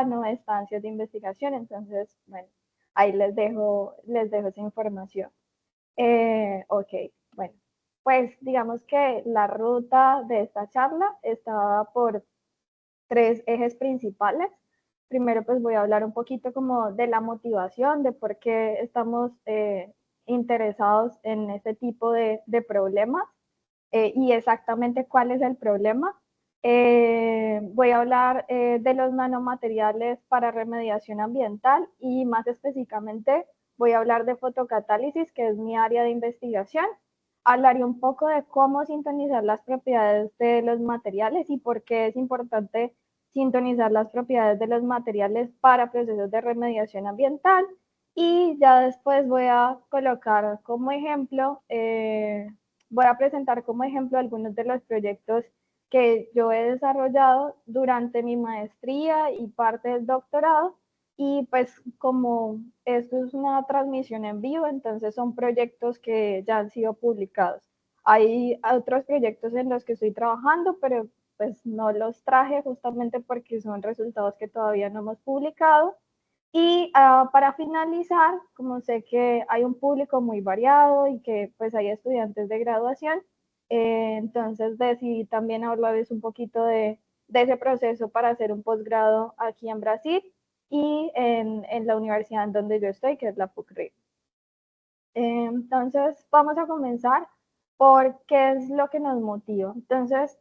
no estancias de investigación. Entonces, bueno, ahí les dejo esa información. Ok, bueno, pues digamos que la ruta de esta charla estaba por tres ejes principales. Primero, pues voy a hablar un poquito como de la motivación, de por qué estamos interesados en este tipo de problemas y exactamente cuál es el problema. Voy a hablar de los nanomateriales para remediación ambiental y más específicamente voy a hablar de fotocatálisis, que es mi área de investigación. Hablaré un poco de cómo sintonizar las propiedades de los materiales y por qué es importante sintonizar las propiedades de los materiales para procesos de remediación ambiental. Y ya después voy a colocar como ejemplo, voy a presentar como ejemplo algunos de los proyectos que yo he desarrollado durante mi maestría y parte del doctorado. Y pues como esto es una transmisión en vivo, entonces son proyectos que ya han sido publicados. Hay otros proyectos en los que estoy trabajando, pero pues no los traje justamente porque son resultados que todavía no hemos publicado. Y para finalizar, como sé que hay un público muy variado y que pues hay estudiantes de graduación, entonces decidí también hablarles un poquito de ese proceso para hacer un posgrado aquí en Brasil y en la universidad en donde yo estoy, que es la PUC-RI. Entonces, vamos a comenzar por qué es lo que nos motiva. Entonces,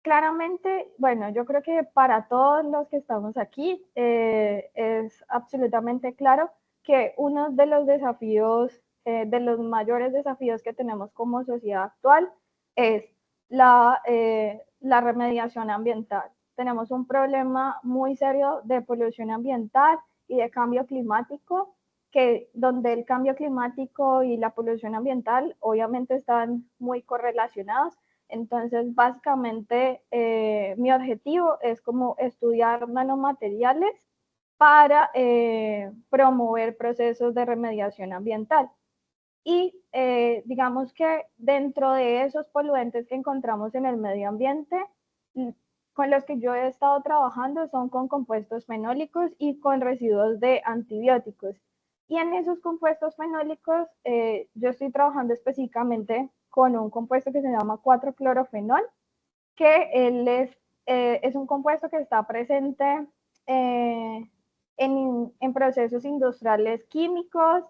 claramente, bueno, yo creo que para todos los que estamos aquí es absolutamente claro que uno de los desafíos, de los mayores desafíos que tenemos como sociedad actual es la remediación ambiental. Tenemos un problema muy serio de polución ambiental y de cambio climático que donde el cambio climático y la polución ambiental obviamente están muy correlacionados. Entonces, básicamente, mi objetivo es como estudiar nanomateriales para promover procesos de remediación ambiental. Y digamos que dentro de esos poluentes que encontramos en el medio ambiente, con los que yo he estado trabajando son con compuestos fenólicos y con residuos de antibióticos. Y en esos compuestos fenólicos, yo estoy trabajando específicamente con un compuesto que se llama 4-clorofenol, que él es un compuesto que está presente eh, en procesos industriales químicos,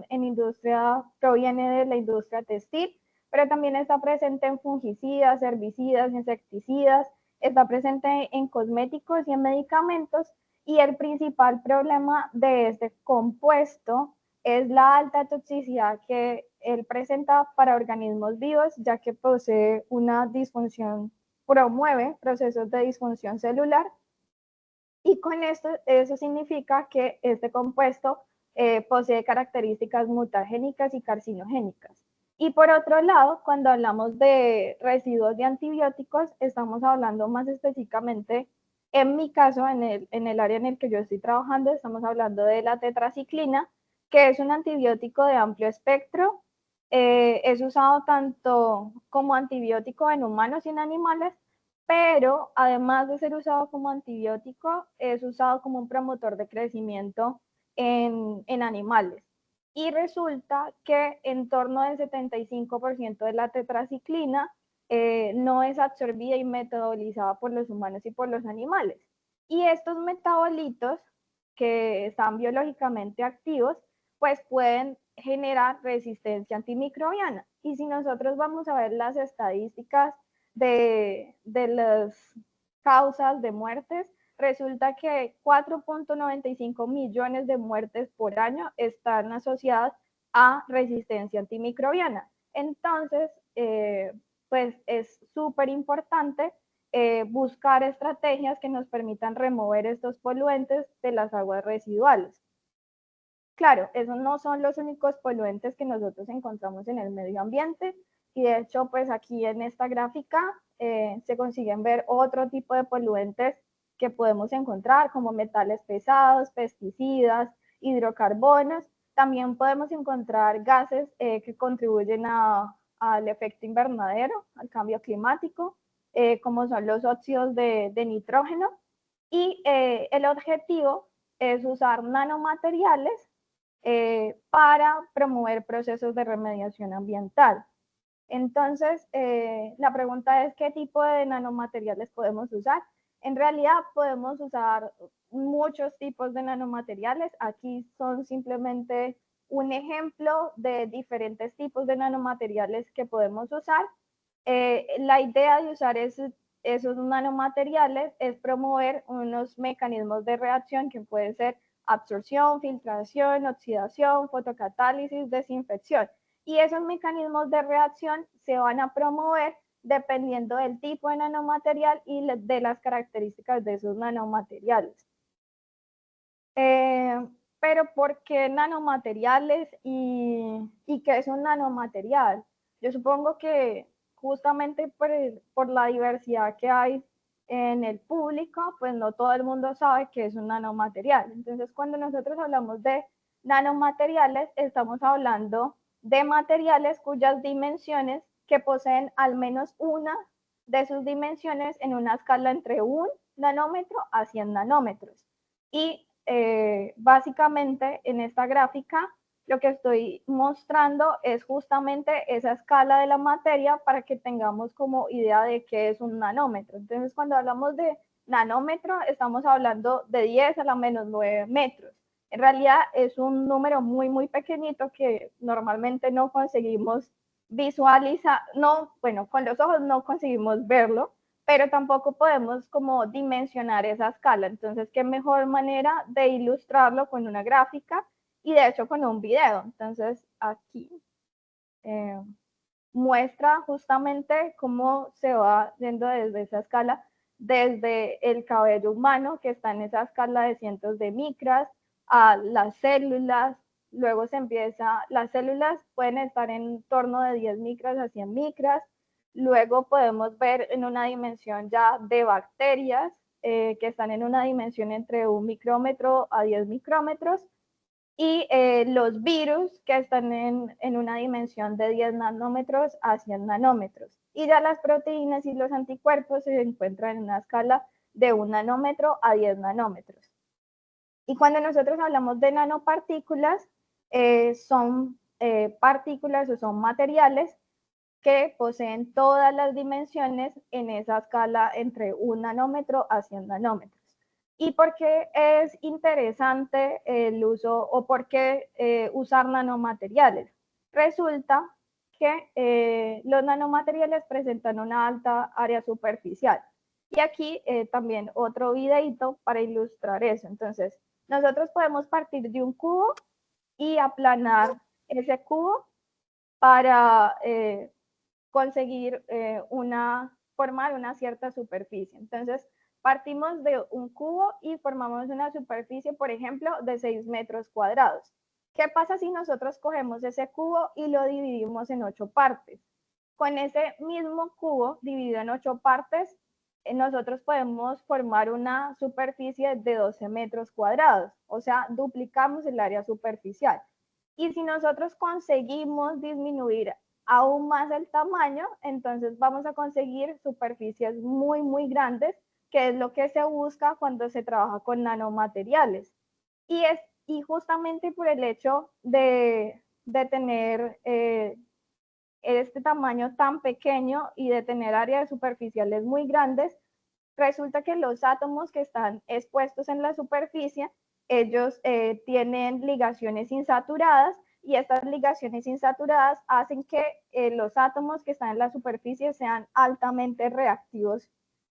industria, proviene de la industria textil, pero también está presente en fungicidas, herbicidas, insecticidas, está presente en cosméticos y en medicamentos, y el principal problema de este compuesto es la alta toxicidad que él presenta para organismos vivos, ya que posee una disfunción, promueve procesos de disfunción celular y con esto, eso significa que este compuesto posee características mutagénicas y carcinogénicas. Y por otro lado, cuando hablamos de residuos de antibióticos, estamos hablando más específicamente, en mi caso, en el área en el que yo estoy trabajando, estamos hablando de la tetraciclina, que es un antibiótico de amplio espectro. Es usado tanto como antibiótico en humanos y en animales, pero además de ser usado como antibiótico, es usado como un promotor de crecimiento en animales. Y resulta que en torno del 75% de la tetraciclina no es absorbida y metabolizada por los humanos y por los animales. Y estos metabolitos que están biológicamente activos, pues pueden generar resistencia antimicrobiana. Y si nosotros vamos a ver las estadísticas de las causas de muertes, resulta que 4.95 millones de muertes por año están asociadas a resistencia antimicrobiana. Entonces, pues es súper importante buscar estrategias que nos permitan remover estos poluentes de las aguas residuales. Claro, esos no son los únicos poluentes que nosotros encontramos en el medio ambiente y de hecho, pues aquí en esta gráfica se consiguen ver otro tipo de poluentes que podemos encontrar como metales pesados, pesticidas, hidrocarbonos. También podemos encontrar gases que contribuyen al efecto invernadero, al cambio climático, como son los óxidos de nitrógeno Y el objetivo es usar nanomateriales para promover procesos de remediación ambiental. Entonces, la pregunta es, ¿qué tipo de nanomateriales podemos usar? En realidad podemos usar muchos tipos de nanomateriales. Aquí son simplemente un ejemplo de diferentes tipos de nanomateriales que podemos usar. La idea de usar esos nanomateriales es promover unos mecanismos de reacción que pueden ser absorción, filtración, oxidación, fotocatálisis, desinfección. Y esos mecanismos de reacción se van a promover dependiendo del tipo de nanomaterial y de las características de esos nanomateriales. Pero ¿por qué nanomateriales y qué es un nanomaterial? Yo supongo que justamente por la diversidad que hay en el público, pues no todo el mundo sabe qué es un nanomaterial. Entonces, cuando nosotros hablamos de nanomateriales, estamos hablando de materiales cuyas dimensiones que poseen al menos una de sus dimensiones en una escala entre 1 nanómetro a 100 nanómetros. Y básicamente en esta gráfica lo que estoy mostrando es justamente esa escala de la materia para que tengamos como idea de qué es un nanómetro. Entonces, cuando hablamos de nanómetro, estamos hablando de 10 a la menos 9 metros. En realidad es un número muy, muy pequeñito que normalmente no conseguimos visualizar, no, bueno, con los ojos no conseguimos verlo, pero tampoco podemos como dimensionar esa escala. Entonces, qué mejor manera de ilustrarlo con una gráfica y de hecho con un video. Entonces, aquí muestra justamente cómo se va yendo desde esa escala, desde el cabello humano, que está en esa escala de cientos de micras, a las células. Luego se empieza, las células pueden estar en torno de 10 micras a 100 micras. Luego podemos ver en una dimensión ya de bacterias, que están en una dimensión entre 1 micrómetro a 10 micrómetros, y los virus que están en una dimensión de 10 nanómetros a 100 nanómetros. Y ya las proteínas y los anticuerpos se encuentran en una escala de 1 nanómetro a 10 nanómetros. Y cuando nosotros hablamos de nanopartículas, son partículas o son materiales que poseen todas las dimensiones en esa escala entre 1 nanómetro a 100 nanómetros. ¿Y por qué es interesante el uso o por qué usar nanomateriales? Resulta que los nanomateriales presentan una alta área superficial. Y aquí también otro videito para ilustrar eso. Entonces, nosotros podemos partir de un cubo y aplanar ese cubo para conseguir formar una cierta superficie. Entonces, partimos de un cubo y formamos una superficie, por ejemplo, de 6 metros cuadrados. ¿Qué pasa si nosotros cogemos ese cubo y lo dividimos en 8 partes? Con ese mismo cubo dividido en 8 partes, nosotros podemos formar una superficie de 12 metros cuadrados, o sea, duplicamos el área superficial. Y si nosotros conseguimos disminuir aún más el tamaño, entonces vamos a conseguir superficies muy, muy grandes, que es lo que se busca cuando se trabaja con nanomateriales. Y justamente por el hecho de tener este tamaño tan pequeño y de tener áreas superficiales muy grandes, resulta que los átomos que están expuestos en la superficie, ellos tienen ligaciones insaturadas y estas ligaciones insaturadas hacen que los átomos que están en la superficie sean altamente reactivos.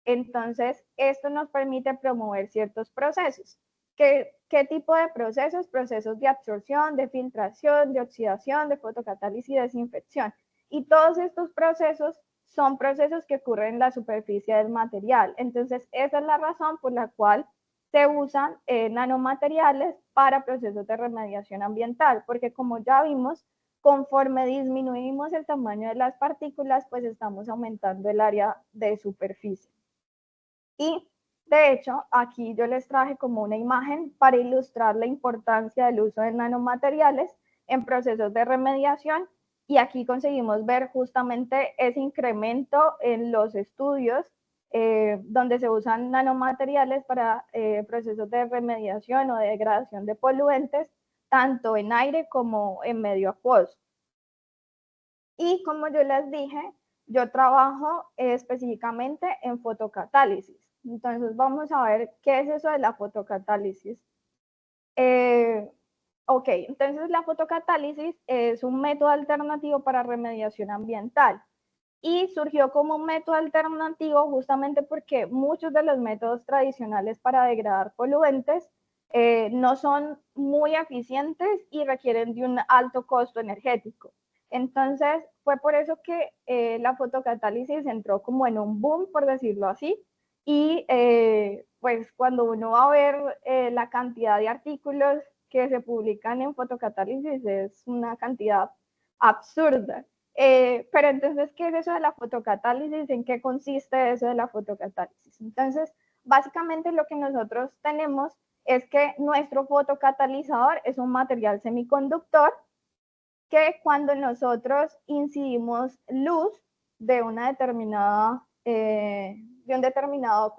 Entonces, esto nos permite promover ciertos procesos. ¿Qué tipo de procesos? Procesos de absorción, de filtración, de oxidación, de fotocatálisis y desinfección. Y todos estos procesos son procesos que ocurren en la superficie del material. Entonces, esa es la razón por la cual se usan nanomateriales para procesos de remediación ambiental, porque como ya vimos, conforme disminuimos el tamaño de las partículas, pues estamos aumentando el área de superficie. Y de hecho, aquí yo les traje como una imagen para ilustrar la importancia del uso de nanomateriales en procesos de remediación. Y aquí conseguimos ver justamente ese incremento en los estudios donde se usan nanomateriales para procesos de remediación o de degradación de poluentes, tanto en aire como en medio acuoso. Y como yo les dije, yo trabajo específicamente en fotocatálisis. Entonces vamos a ver qué es eso de la fotocatálisis. Ok, entonces la fotocatálisis es un método alternativo para remediación ambiental y surgió como un método alternativo justamente porque muchos de los métodos tradicionales para degradar poluentes no son muy eficientes y requieren de un alto costo energético. Entonces fue por eso que la fotocatálisis entró como en un boom, por decirlo así, y pues cuando uno va a ver la cantidad de artículos que se publican en fotocatálisis es una cantidad absurda. Pero entonces, ¿qué es eso de la fotocatálisis? ¿En qué consiste eso de la fotocatálisis? Entonces, básicamente lo que nosotros tenemos es que nuestro fotocatalizador es un material semiconductor que cuando nosotros incidimos luz de una determinada, de un determinado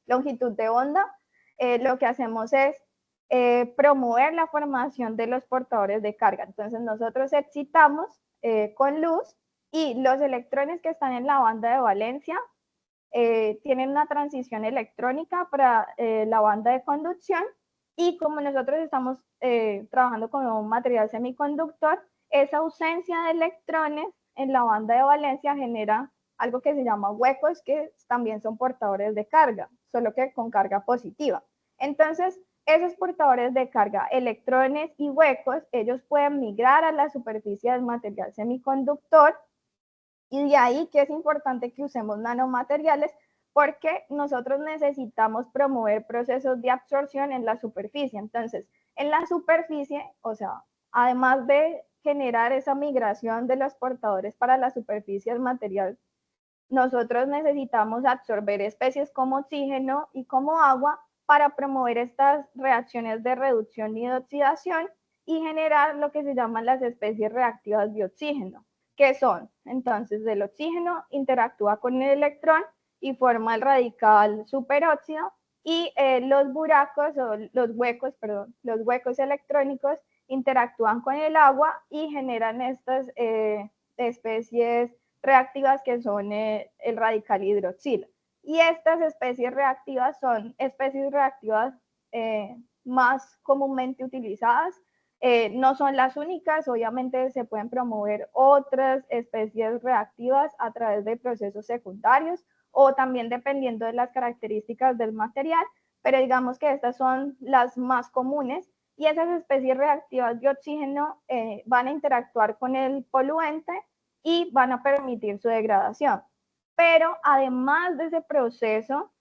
longitud de onda, lo que hacemos es promover la formación de los portadores de carga. Entonces nosotros excitamos con luz y los electrones que están en la banda de valencia tienen una transición electrónica para la banda de conducción y como nosotros estamos trabajando con un material semiconductor, esa ausencia de electrones en la banda de valencia genera algo que se llama huecos, que también son portadores de carga, solo que con carga positiva. Entonces, esos portadores de carga, electrones y huecos, ellos pueden migrar a la superficie del material semiconductor y de ahí que es importante que usemos nanomateriales porque nosotros necesitamos promover procesos de absorción en la superficie. Entonces, en la superficie, o sea, además de generar esa migración de los portadores para la superficie del material, nosotros necesitamos absorber especies como oxígeno y como agua para promover estas reacciones de reducción y de oxidación y generar lo que se llaman las especies reactivas de oxígeno, que son, entonces, el oxígeno interactúa con el electrón y forma el radical superóxido y los buracos o los huecos, perdón, los huecos electrónicos interactúan con el agua y generan estas especies reactivas que son el radical hidroxilo. Y estas especies reactivas son especies reactivas más comúnmente utilizadas. No son las únicas, obviamente se pueden promover otras especies reactivas a través de procesos secundarios o también dependiendo de las características del material, pero digamos que estas son las más comunes y esas especies reactivas de oxígeno van a interactuar con el poluente y van a permitir su degradación. Pero además de ese proceso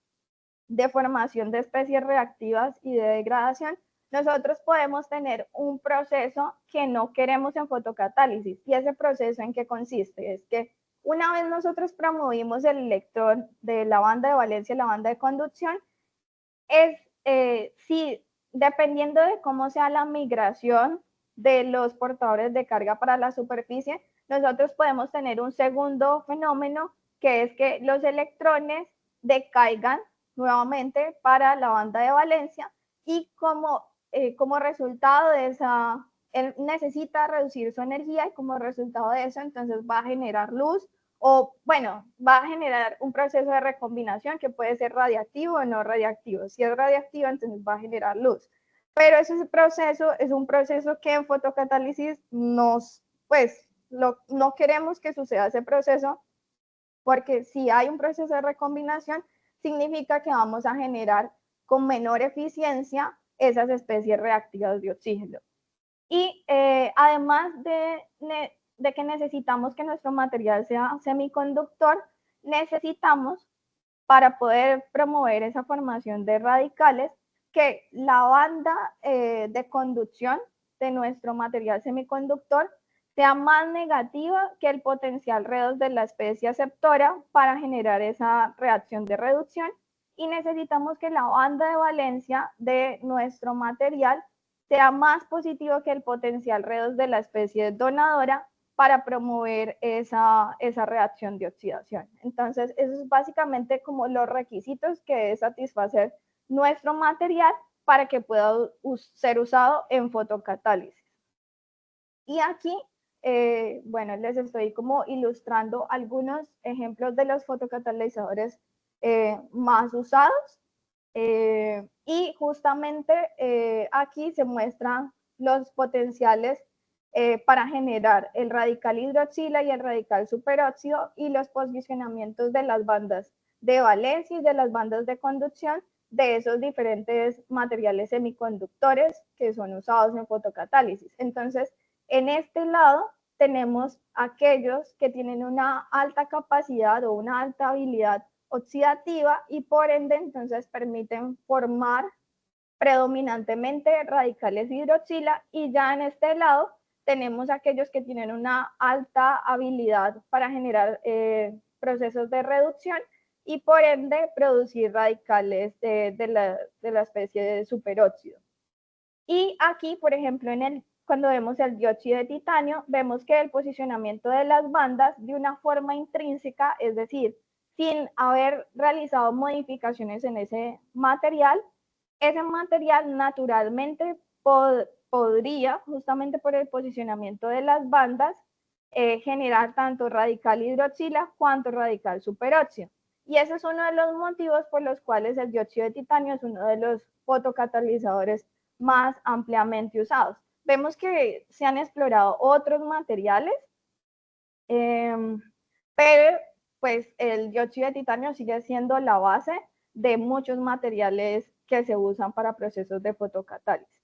de formación de especies reactivas y de degradación, nosotros podemos tener un proceso que no queremos en fotocatálisis. ¿Y ese proceso en qué consiste? Es que una vez nosotros promovimos el electrón de la banda de valencia a la banda de conducción, es si dependiendo de cómo sea la migración de los portadores de carga para la superficie, nosotros podemos tener un segundo fenómeno que es que los electrones decaigan nuevamente para la banda de valencia y como resultado de esa, él necesita reducir su energía y como resultado de eso entonces va a generar luz o bueno, va a generar un proceso de recombinación que puede ser radiactivo o no radiactivo. Si es radiactivo, entonces va a generar luz. Pero ese proceso es un proceso que en fotocatálisis no queremos que suceda ese proceso, porque si hay un proceso de recombinación, significa que vamos a generar con menor eficiencia esas especies reactivas de oxígeno. Y además de que necesitamos que nuestro material sea semiconductor, necesitamos para poder promover esa formación de radicales que la banda de conducción de nuestro material semiconductor sea más negativa que el potencial redox de la especie aceptora para generar esa reacción de reducción y necesitamos que la banda de valencia de nuestro material sea más positivo que el potencial redox de la especie donadora para promover esa reacción de oxidación. Entonces, eso es básicamente como los requisitos que debe satisfacer nuestro material para que pueda ser usado en fotocatálisis. Y aquí, bueno, les estoy como ilustrando algunos ejemplos de los fotocatalizadores más usados. Y justamente aquí se muestran los potenciales para generar el radical hidroxila y el radical superóxido y los posicionamientos de las bandas de valencia y de las bandas de conducción de esos diferentes materiales semiconductores que son usados en fotocatálisis. Entonces, en este lado tenemos aquellos que tienen una alta capacidad o una alta habilidad oxidativa y por ende entonces permiten formar predominantemente radicales hidroxila, y ya en este lado tenemos aquellos que tienen una alta habilidad para generar procesos de reducción y por ende producir radicales de la especie de superóxido. Y aquí, por ejemplo, cuando vemos el dióxido de titanio, vemos que el posicionamiento de las bandas de una forma intrínseca, es decir, sin haber realizado modificaciones en ese material naturalmente podría, justamente por el posicionamiento de las bandas, generar tanto radical hidroxila cuanto radical superóxido. Y ese es uno de los motivos por los cuales el dióxido de titanio es uno de los fotocatalizadores más ampliamente usados. Vemos que se han explorado otros materiales, pero pues el dióxido de titanio sigue siendo la base de muchos materiales que se usan para procesos de fotocatálisis.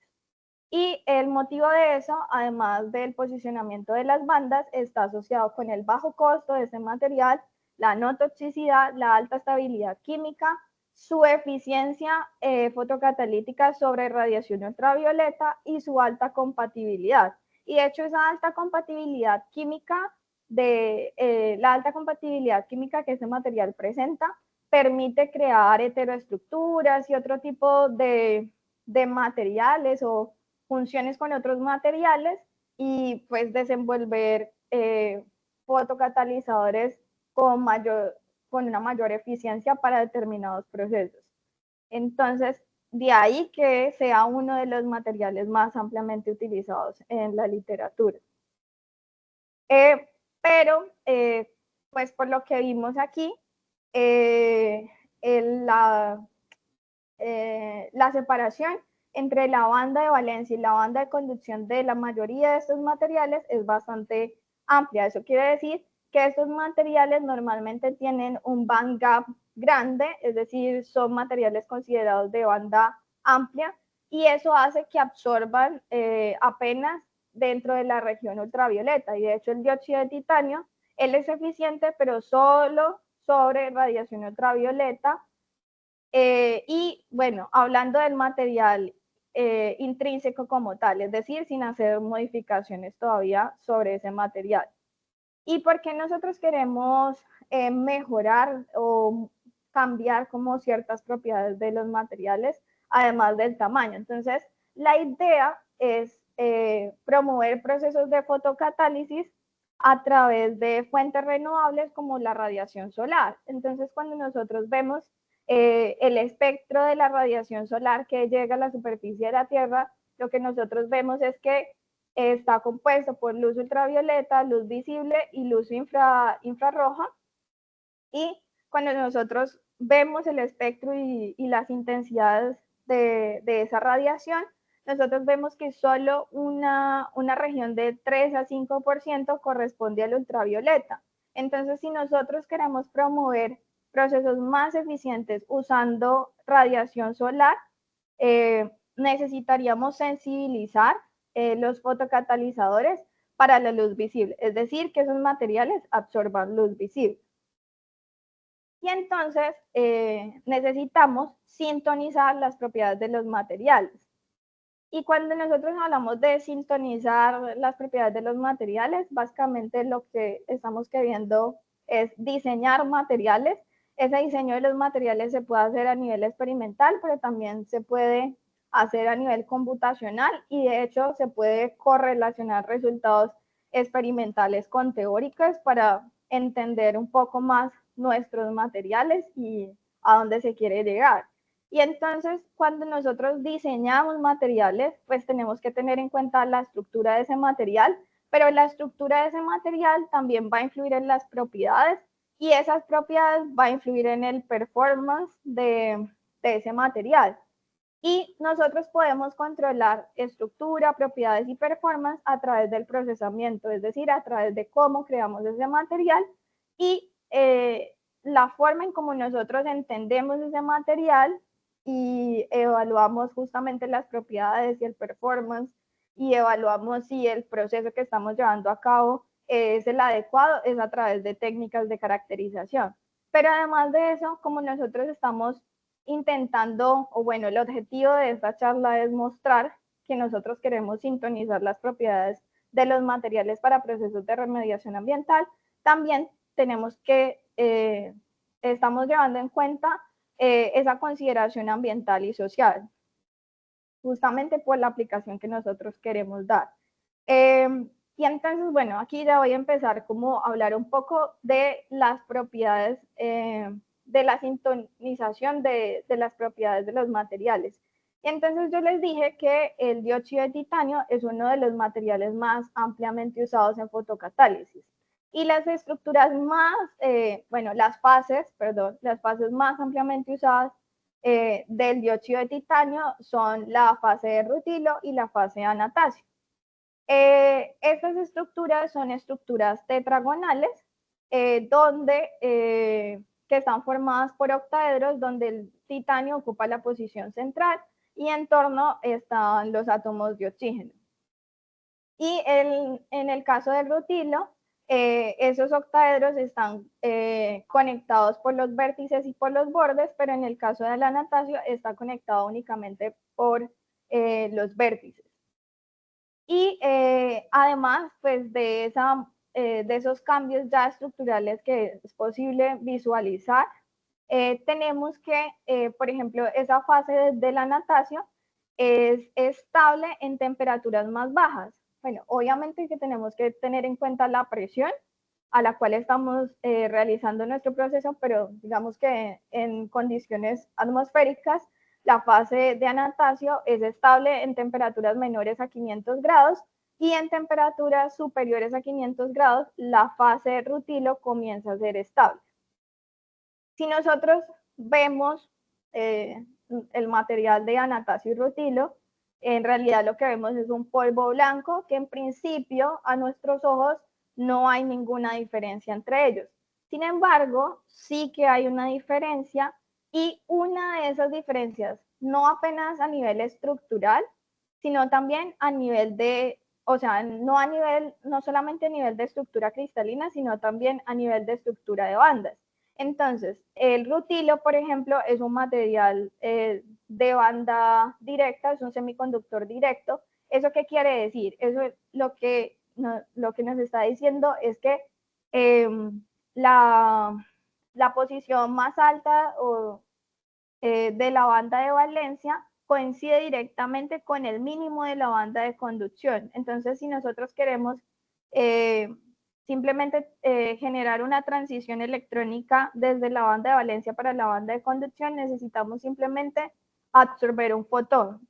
Y el motivo de eso, además del posicionamiento de las bandas, está asociado con el bajo costo de ese material, la no toxicidad, la alta estabilidad química, su eficiencia fotocatalítica sobre radiación ultravioleta y su alta compatibilidad. Y de hecho esa alta compatibilidad química la alta compatibilidad química que ese material presenta permite crear heteroestructuras y otro tipo de materiales o funciones con otros materiales y pues desenvolver fotocatalizadores con una mayor eficiencia para determinados procesos. Entonces, de ahí que sea uno de los materiales más ampliamente utilizados en la literatura. Pero, pues por lo que vimos aquí, la separación entre la banda de valencia y la banda de conducción de la mayoría de estos materiales es bastante amplia. Eso quiere decir que estos materiales normalmente tienen un band gap grande, es decir, son materiales considerados de banda amplia, y eso hace que absorban apenas dentro de la región ultravioleta. Y de hecho el dióxido de titanio, él es eficiente, pero solo sobre radiación ultravioleta. Y bueno, hablando del material intrínseco como tal, es decir, sin hacer modificaciones todavía sobre ese material. ¿Y por qué nosotros queremos mejorar o cambiar como ciertas propiedades de los materiales, además del tamaño? Entonces, la idea es promover procesos de fotocatálisis a través de fuentes renovables como la radiación solar. Entonces, cuando nosotros vemos el espectro de la radiación solar que llega a la superficie de la Tierra, lo que nosotros vemos es que está compuesto por luz ultravioleta, luz visible y luz infrarroja. Y cuando nosotros vemos el espectro y las intensidades de esa radiación, nosotros vemos que solo una región de 3 a 5% corresponde al ultravioleta. Entonces, si nosotros queremos promover procesos más eficientes usando radiación solar, necesitaríamos sensibilizar los fotocatalizadores para la luz visible, es decir, que esos materiales absorban luz visible. Y entonces necesitamos sintonizar las propiedades de los materiales. Y cuando nosotros hablamos de sintonizar las propiedades de los materiales, básicamente lo que estamos queriendo es diseñar materiales. Ese diseño de los materiales se puede hacer a nivel experimental, pero también se puede hacer a nivel computacional y de hecho se puede correlacionar resultados experimentales con teóricas para entender un poco más nuestros materiales y a dónde se quiere llegar. Y entonces, cuando nosotros diseñamos materiales, pues tenemos que tener en cuenta la estructura de ese material, pero la estructura de ese material también va a influir en las propiedades y esas propiedades va a influir en el performance de ese material. Y nosotros podemos controlar estructura, propiedades y performance a través del procesamiento, es decir, a través de cómo creamos ese material y la forma en cómo nosotros entendemos ese material y evaluamos justamente las propiedades y el performance y evaluamos si el proceso que estamos llevando a cabo es el adecuado, es a través de técnicas de caracterización. Pero además de eso, como nosotros estamos intentando, o bueno, el objetivo de esta charla es mostrar que nosotros queremos sintonizar las propiedades de los materiales para procesos de remediación ambiental. También tenemos que, estamos llevando en cuenta esa consideración ambiental y social, justamente por la aplicación que nosotros queremos dar. Y entonces, bueno, aquí ya voy a empezar como a hablar un poco de las propiedades, de la sintonización de las propiedades de los materiales. Y entonces yo les dije que el dióxido de titanio es uno de los materiales más ampliamente usados en fotocatálisis. Y las estructuras más, bueno, las fases más ampliamente usadas del dióxido de titanio son la fase de rutilo y la fase de anatacio. Estas estructuras son estructuras tetragonales que están formadas por octaedros donde el titanio ocupa la posición central y en torno están los átomos de oxígeno. Y en el caso del rutilo, esos octaedros están conectados por los vértices y por los bordes, pero en el caso del anatacio está conectado únicamente por los vértices. Y además, pues de esos cambios ya estructurales que es posible visualizar, tenemos que, por ejemplo, esa fase de la natación es estable en temperaturas más bajas. Bueno, obviamente que tenemos que tener en cuenta la presión a la cual estamos realizando nuestro proceso, pero digamos que en condiciones atmosféricas la fase de anatacio es estable en temperaturas menores a 500 grados y en temperaturas superiores a 500 grados la fase de rutilo comienza a ser estable. Si nosotros vemos el material de anatacio y rutilo, en realidad lo que vemos es un polvo blanco que en principio a nuestros ojos no hay ninguna diferencia entre ellos. Sin embargo, sí que hay una diferencia y una de esas diferencias, no apenas a nivel estructural, sino también a nivel de, o sea, no solamente a nivel de estructura cristalina, sino también a nivel de estructura de bandas. Entonces, el rutilo, por ejemplo, es un material de banda directa, es un semiconductor directo. ¿Eso qué quiere decir? Eso es lo que nos está diciendo es que la posición más alta de la banda de valencia coincide directamente con el mínimo de la banda de conducción. Entonces, si nosotros queremos simplemente generar una transición electrónica desde la banda de valencia para la banda de conducción, necesitamos simplemente absorber un fotón.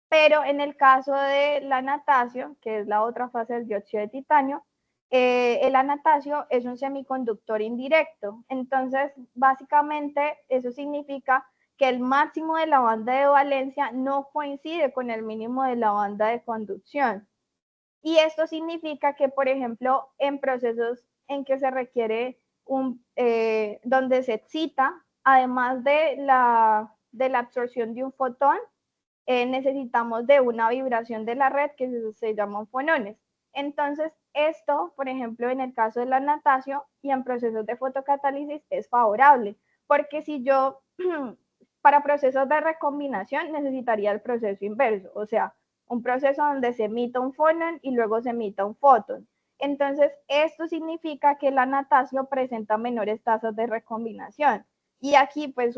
Pero en el caso de la natación, que es la otra fase del dióxido de titanio, el anatacio es un semiconductor indirecto. Entonces, básicamente, eso significa que el máximo de la banda de valencia no coincide con el mínimo de la banda de conducción. Y esto significa que, por ejemplo, en procesos en que se requiere donde se excita, además de la absorción de un fotón, necesitamos de una vibración de la red que se llaman fonones. Entonces, esto, por ejemplo, en el caso de la natación y en procesos de fotocatálisis es favorable, porque si yo, para procesos de recombinación, necesitaría el proceso inverso, o sea, un proceso donde se emita un fonón y luego se emita un fotón. Entonces, esto significa que la natación presenta menores tasas de recombinación. Y aquí pues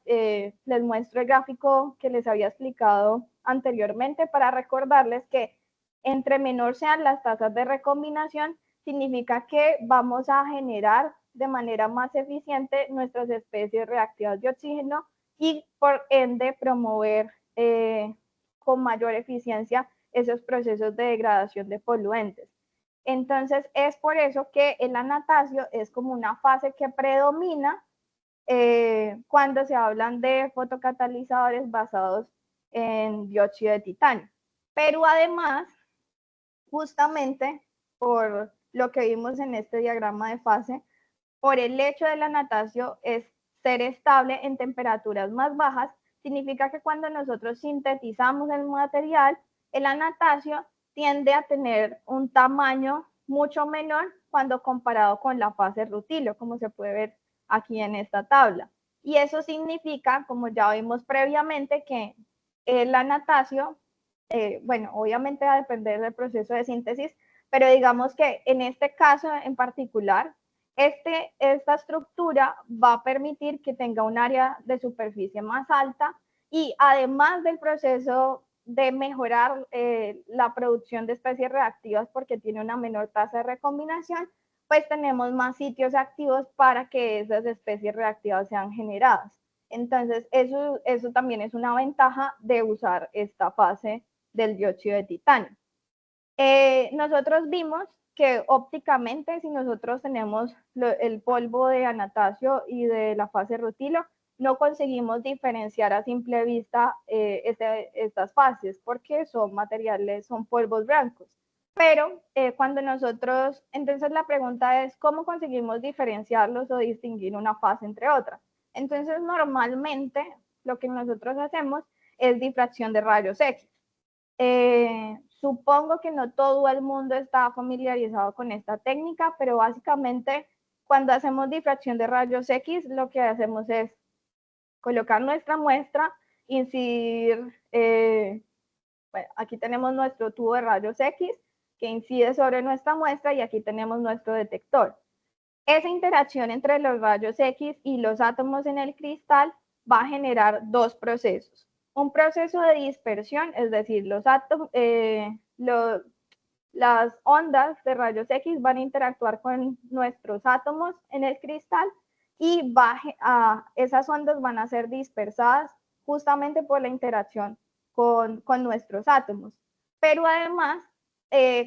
les muestro el gráfico que les había explicado anteriormente para recordarles que Entre menor sean las tasas de recombinación, significa que vamos a generar de manera más eficiente nuestras especies reactivas de oxígeno y por ende promover con mayor eficiencia esos procesos de degradación de poluentes. Entonces es por eso que el anatacio es como una fase que predomina cuando se hablan de fotocatalizadores basados en dióxido de titanio. Pero además, justamente por lo que vimos en este diagrama de fase, por el hecho del anatacio es ser estable en temperaturas más bajas, significa que cuando nosotros sintetizamos el material, el anatacio tiende a tener un tamaño mucho menor cuando comparado con la fase rutilo, como se puede ver aquí en esta tabla. Y eso significa, como ya vimos previamente, que el anatacio, bueno, obviamente va a depender del proceso de síntesis, pero digamos que en este caso en particular, esta estructura va a permitir que tenga un área de superficie más alta y además del proceso de mejorar la producción de especies reactivas porque tiene una menor tasa de recombinación, pues tenemos más sitios activos para que esas especies reactivas sean generadas. Entonces, eso también es una ventaja de usar esta fase del dióxido de titanio. Nosotros vimos que ópticamente, si nosotros tenemos el polvo de anatacio y de la fase rutilo, no conseguimos diferenciar a simple vista estas fases porque son materiales, son polvos blancos. Pero cuando nosotros, entonces la pregunta es, ¿cómo conseguimos diferenciarlos o distinguir una fase entre otras? Entonces, normalmente lo que nosotros hacemos es difracción de rayos X. Supongo que no todo el mundo está familiarizado con esta técnica, pero básicamente cuando hacemos difracción de rayos X, lo que hacemos es colocar nuestra muestra, incidir, bueno, aquí tenemos nuestro tubo de rayos X que incide sobre nuestra muestra y aquí tenemos nuestro detector. Esa interacción entre los rayos X y los átomos en el cristal va a generar dos procesos. Un proceso de dispersión, es decir, las ondas de rayos X van a interactuar con nuestros átomos en el cristal y esas ondas van a ser dispersadas justamente por la interacción con nuestros átomos. Pero además,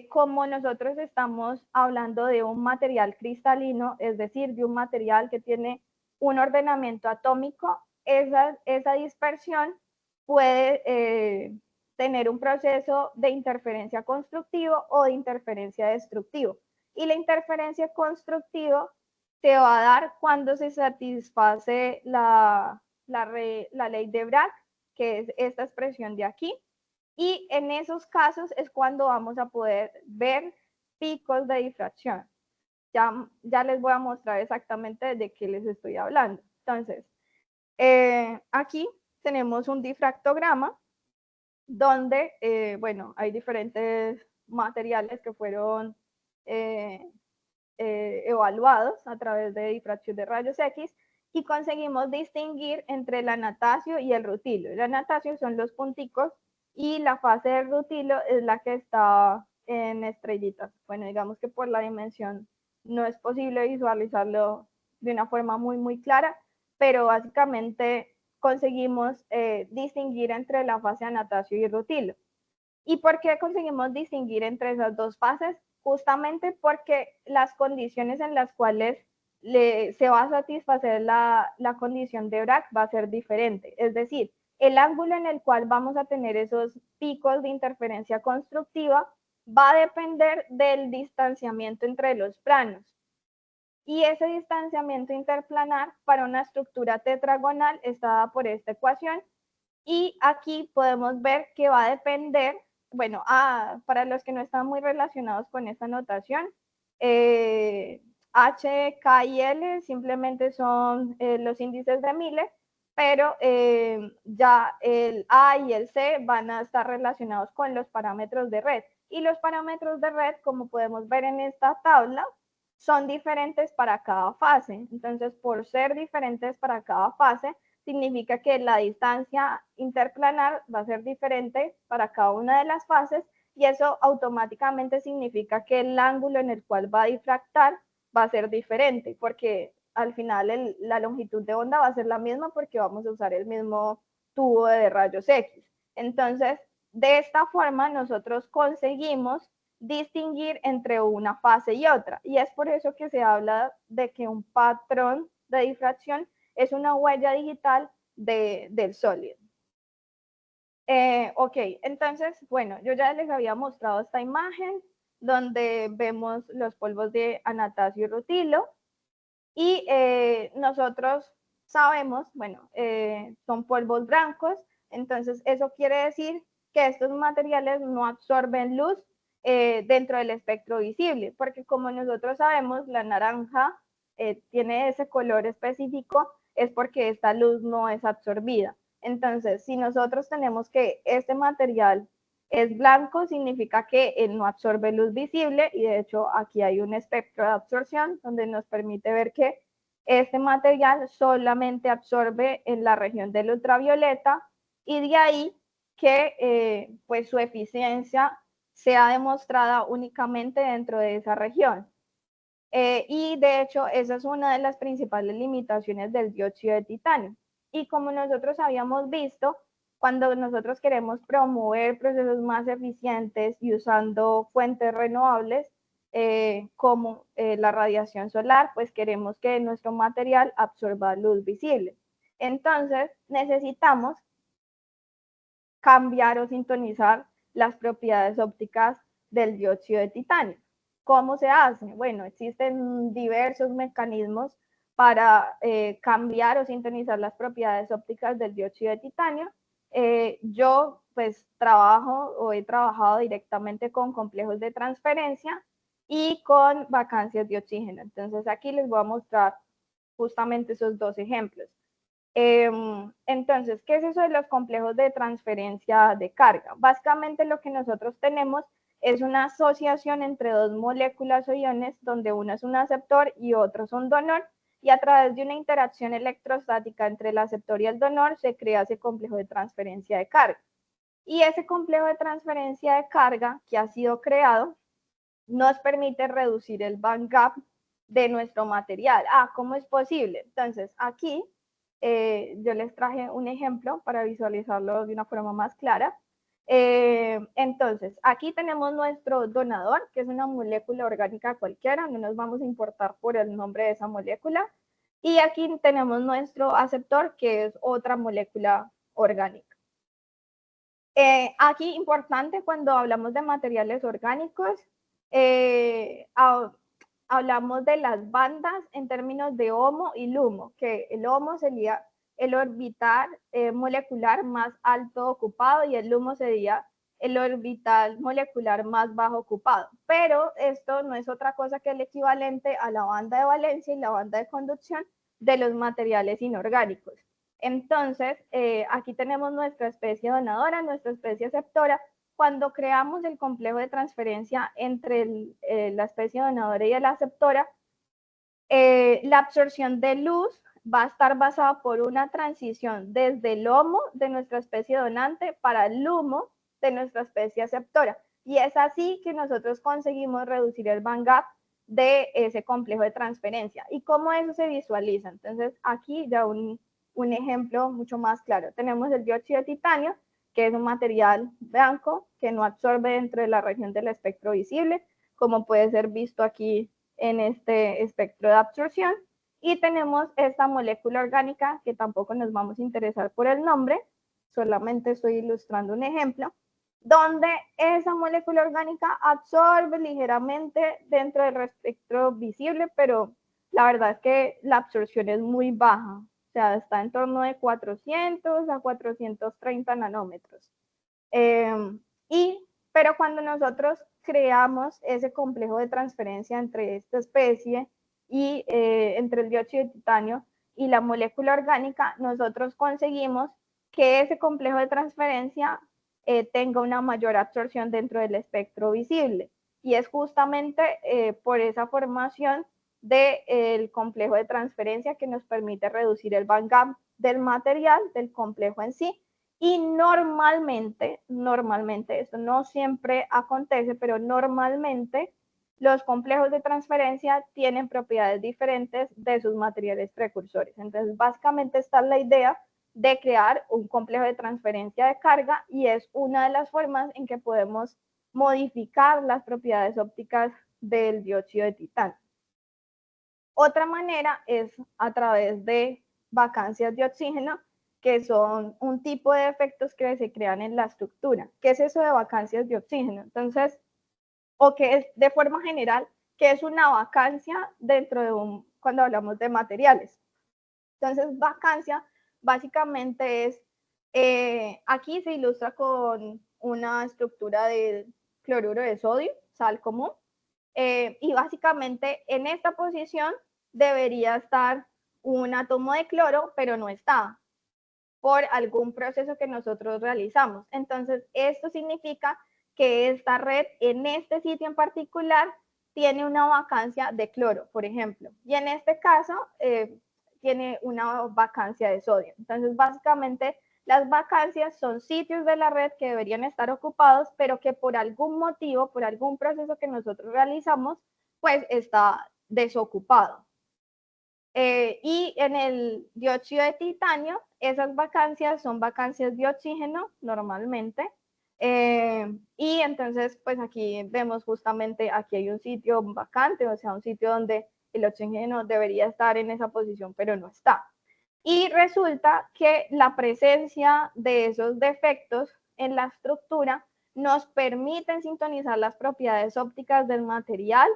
como nosotros estamos hablando de un material cristalino, es decir, de un material que tiene un ordenamiento atómico, esa dispersión puede tener un proceso de interferencia constructivo o de interferencia destructivo. Y la interferencia constructiva se va a dar cuando se satisface la ley de Bragg, que es esta expresión de aquí, y en esos casos es cuando vamos a poder ver picos de difracción. Ya les voy a mostrar exactamente de qué les estoy hablando. Entonces, aquí tenemos un difractograma donde, bueno, hay diferentes materiales que fueron evaluados a través de difracción de rayos X y conseguimos distinguir entre el anatacio y el rutilo. El anatacio son los punticos y la fase del rutilo es la que está en estrellitas. Bueno, digamos que por la dimensión no es posible visualizarlo de una forma muy clara, pero básicamente conseguimos distinguir entre la fase anatacio y rutilo. ¿Y por qué conseguimos distinguir entre esas dos fases? Justamente porque las condiciones en las cuales se va a satisfacer la condición de Bragg va a ser diferente. Es decir, el ángulo en el cual vamos a tener esos picos de interferencia constructiva va a depender del distanciamiento entre los planos. Y ese distanciamiento interplanar para una estructura tetragonal está dada por esta ecuación. Y aquí podemos ver que va a depender, bueno, para los que no están muy relacionados con esta notación, H, K y L simplemente son los índices de Miller, pero ya el A y el C van a estar relacionados con los parámetros de red. Y los parámetros de red, como podemos ver en esta tabla, son diferentes para cada fase. Entonces, por ser diferentes para cada fase, significa que la distancia interplanar va a ser diferente para cada una de las fases y eso automáticamente significa que el ángulo en el cual va a difractar va a ser diferente, porque al final la longitud de onda va a ser la misma porque vamos a usar el mismo tubo de rayos X. Entonces, de esta forma nosotros conseguimos distinguir entre una fase y otra, y es por eso que se habla de que un patrón de difracción es una huella digital del sólido. Ok, entonces, bueno, yo ya les había mostrado esta imagen donde vemos los polvos de anastasio y rutilo, y nosotros sabemos, bueno, son polvos blancos, entonces eso quiere decir que estos materiales no absorben luz dentro del espectro visible, porque como nosotros sabemos, la naranja tiene ese color específico, es porque esta luz no es absorbida. Entonces, si nosotros tenemos que este material es blanco, significa que él no absorbe luz visible, y de hecho aquí hay un espectro de absorción donde nos permite ver que este material solamente absorbe en la región del ultravioleta, y de ahí que pues su eficiencia sea demostrada únicamente dentro de esa región. Y de hecho, esa es una de las principales limitaciones del dióxido de titanio. Y como nosotros habíamos visto, cuando nosotros queremos promover procesos más eficientes y usando fuentes renovables, como la radiación solar, pues queremos que nuestro material absorba luz visible. Entonces, necesitamos cambiar o sintonizar las propiedades ópticas del dióxido de titanio. ¿Cómo se hace? Bueno, existen diversos mecanismos para cambiar o sintonizar las propiedades ópticas del dióxido de titanio. Yo pues trabajo o he trabajado directamente con complejos de transferencia y con vacancias de oxígeno. Entonces aquí les voy a mostrar justamente esos dos ejemplos. Entonces, ¿qué es eso de los complejos de transferencia de carga? Básicamente lo que nosotros tenemos es una asociación entre dos moléculas o iones, donde uno es un aceptor y otro es un donor, y a través de una interacción electrostática entre el aceptor y el donor se crea ese complejo de transferencia de carga. Y ese complejo de transferencia de carga que ha sido creado nos permite reducir el band gap de nuestro material. ¿Cómo es posible? Entonces, aquí yo les traje un ejemplo para visualizarlo de una forma más clara. Entonces, aquí tenemos nuestro donador, que es una molécula orgánica cualquiera, no nos vamos a importar por el nombre de esa molécula. Y aquí tenemos nuestro aceptor, que es otra molécula orgánica. Aquí importante cuando hablamos de materiales orgánicos, hablamos de las bandas en términos de HOMO y LUMO, que el HOMO sería el orbital molecular más alto ocupado y el LUMO sería el orbital molecular más bajo ocupado. Pero esto no es otra cosa que el equivalente a la banda de valencia y la banda de conducción de los materiales inorgánicos. Entonces, aquí tenemos nuestra especie donadora, nuestra especie aceptora. Cuando creamos el complejo de transferencia entre la especie donadora y la aceptora, la absorción de luz va a estar basada por una transición desde el HOMO de nuestra especie donante para el LUMO de nuestra especie aceptora. Y es así que nosotros conseguimos reducir el band gap de ese complejo de transferencia. ¿Y cómo eso se visualiza? Entonces, aquí ya un ejemplo mucho más claro. Tenemos el dióxido de titanio, que es un material blanco que no absorbe dentro de la región del espectro visible, como puede ser visto aquí en este espectro de absorción. Y tenemos esta molécula orgánica, que tampoco nos vamos a interesar por el nombre, solamente estoy ilustrando un ejemplo, donde esa molécula orgánica absorbe ligeramente dentro del espectro visible, pero la verdad es que la absorción es muy baja, o sea, está en torno de 400 a 430 nanómetros. Pero cuando nosotros creamos ese complejo de transferencia entre esta especie y entre el dióxido de titanio y la molécula orgánica, nosotros conseguimos que ese complejo de transferencia tenga una mayor absorción dentro del espectro visible. Y es justamente por esa formación del complejo de transferencia que nos permite reducir el band gap del material, del complejo en sí, Y normalmente, esto no siempre acontece, pero normalmente los complejos de transferencia tienen propiedades diferentes de sus materiales precursores. Entonces, básicamente esta es la idea de crear un complejo de transferencia de carga y es una de las formas en que podemos modificar las propiedades ópticas del dióxido de titanio. Otra manera es a través de vacancias de oxígeno, que son un tipo de efectos que se crean en la estructura. ¿Qué es eso de vacancias de oxígeno? Entonces, o que es de forma general, que es una vacancia dentro de cuando hablamos de materiales. Entonces, vacancia básicamente es, aquí se ilustra con una estructura de cloruro de sodio, sal común, y básicamente en esta posición debería estar un átomo de cloro, pero no está por algún proceso que nosotros realizamos. Entonces, esto significa que esta red en este sitio en particular tiene una vacancia de cloro, por ejemplo, y en este caso tiene una vacancia de sodio. Entonces, básicamente, las vacancias son sitios de la red que deberían estar ocupados, pero que por algún motivo, por algún proceso que nosotros realizamos, pues está desocupado. Y en el dióxido de titanio, esas vacancias son vacancias de oxígeno normalmente. Y entonces, pues aquí vemos justamente, aquí hay un sitio vacante, o sea, un sitio donde el oxígeno debería estar en esa posición, pero no está. Y resulta que la presencia de esos defectos en la estructura nos permiten sintonizar las propiedades ópticas del material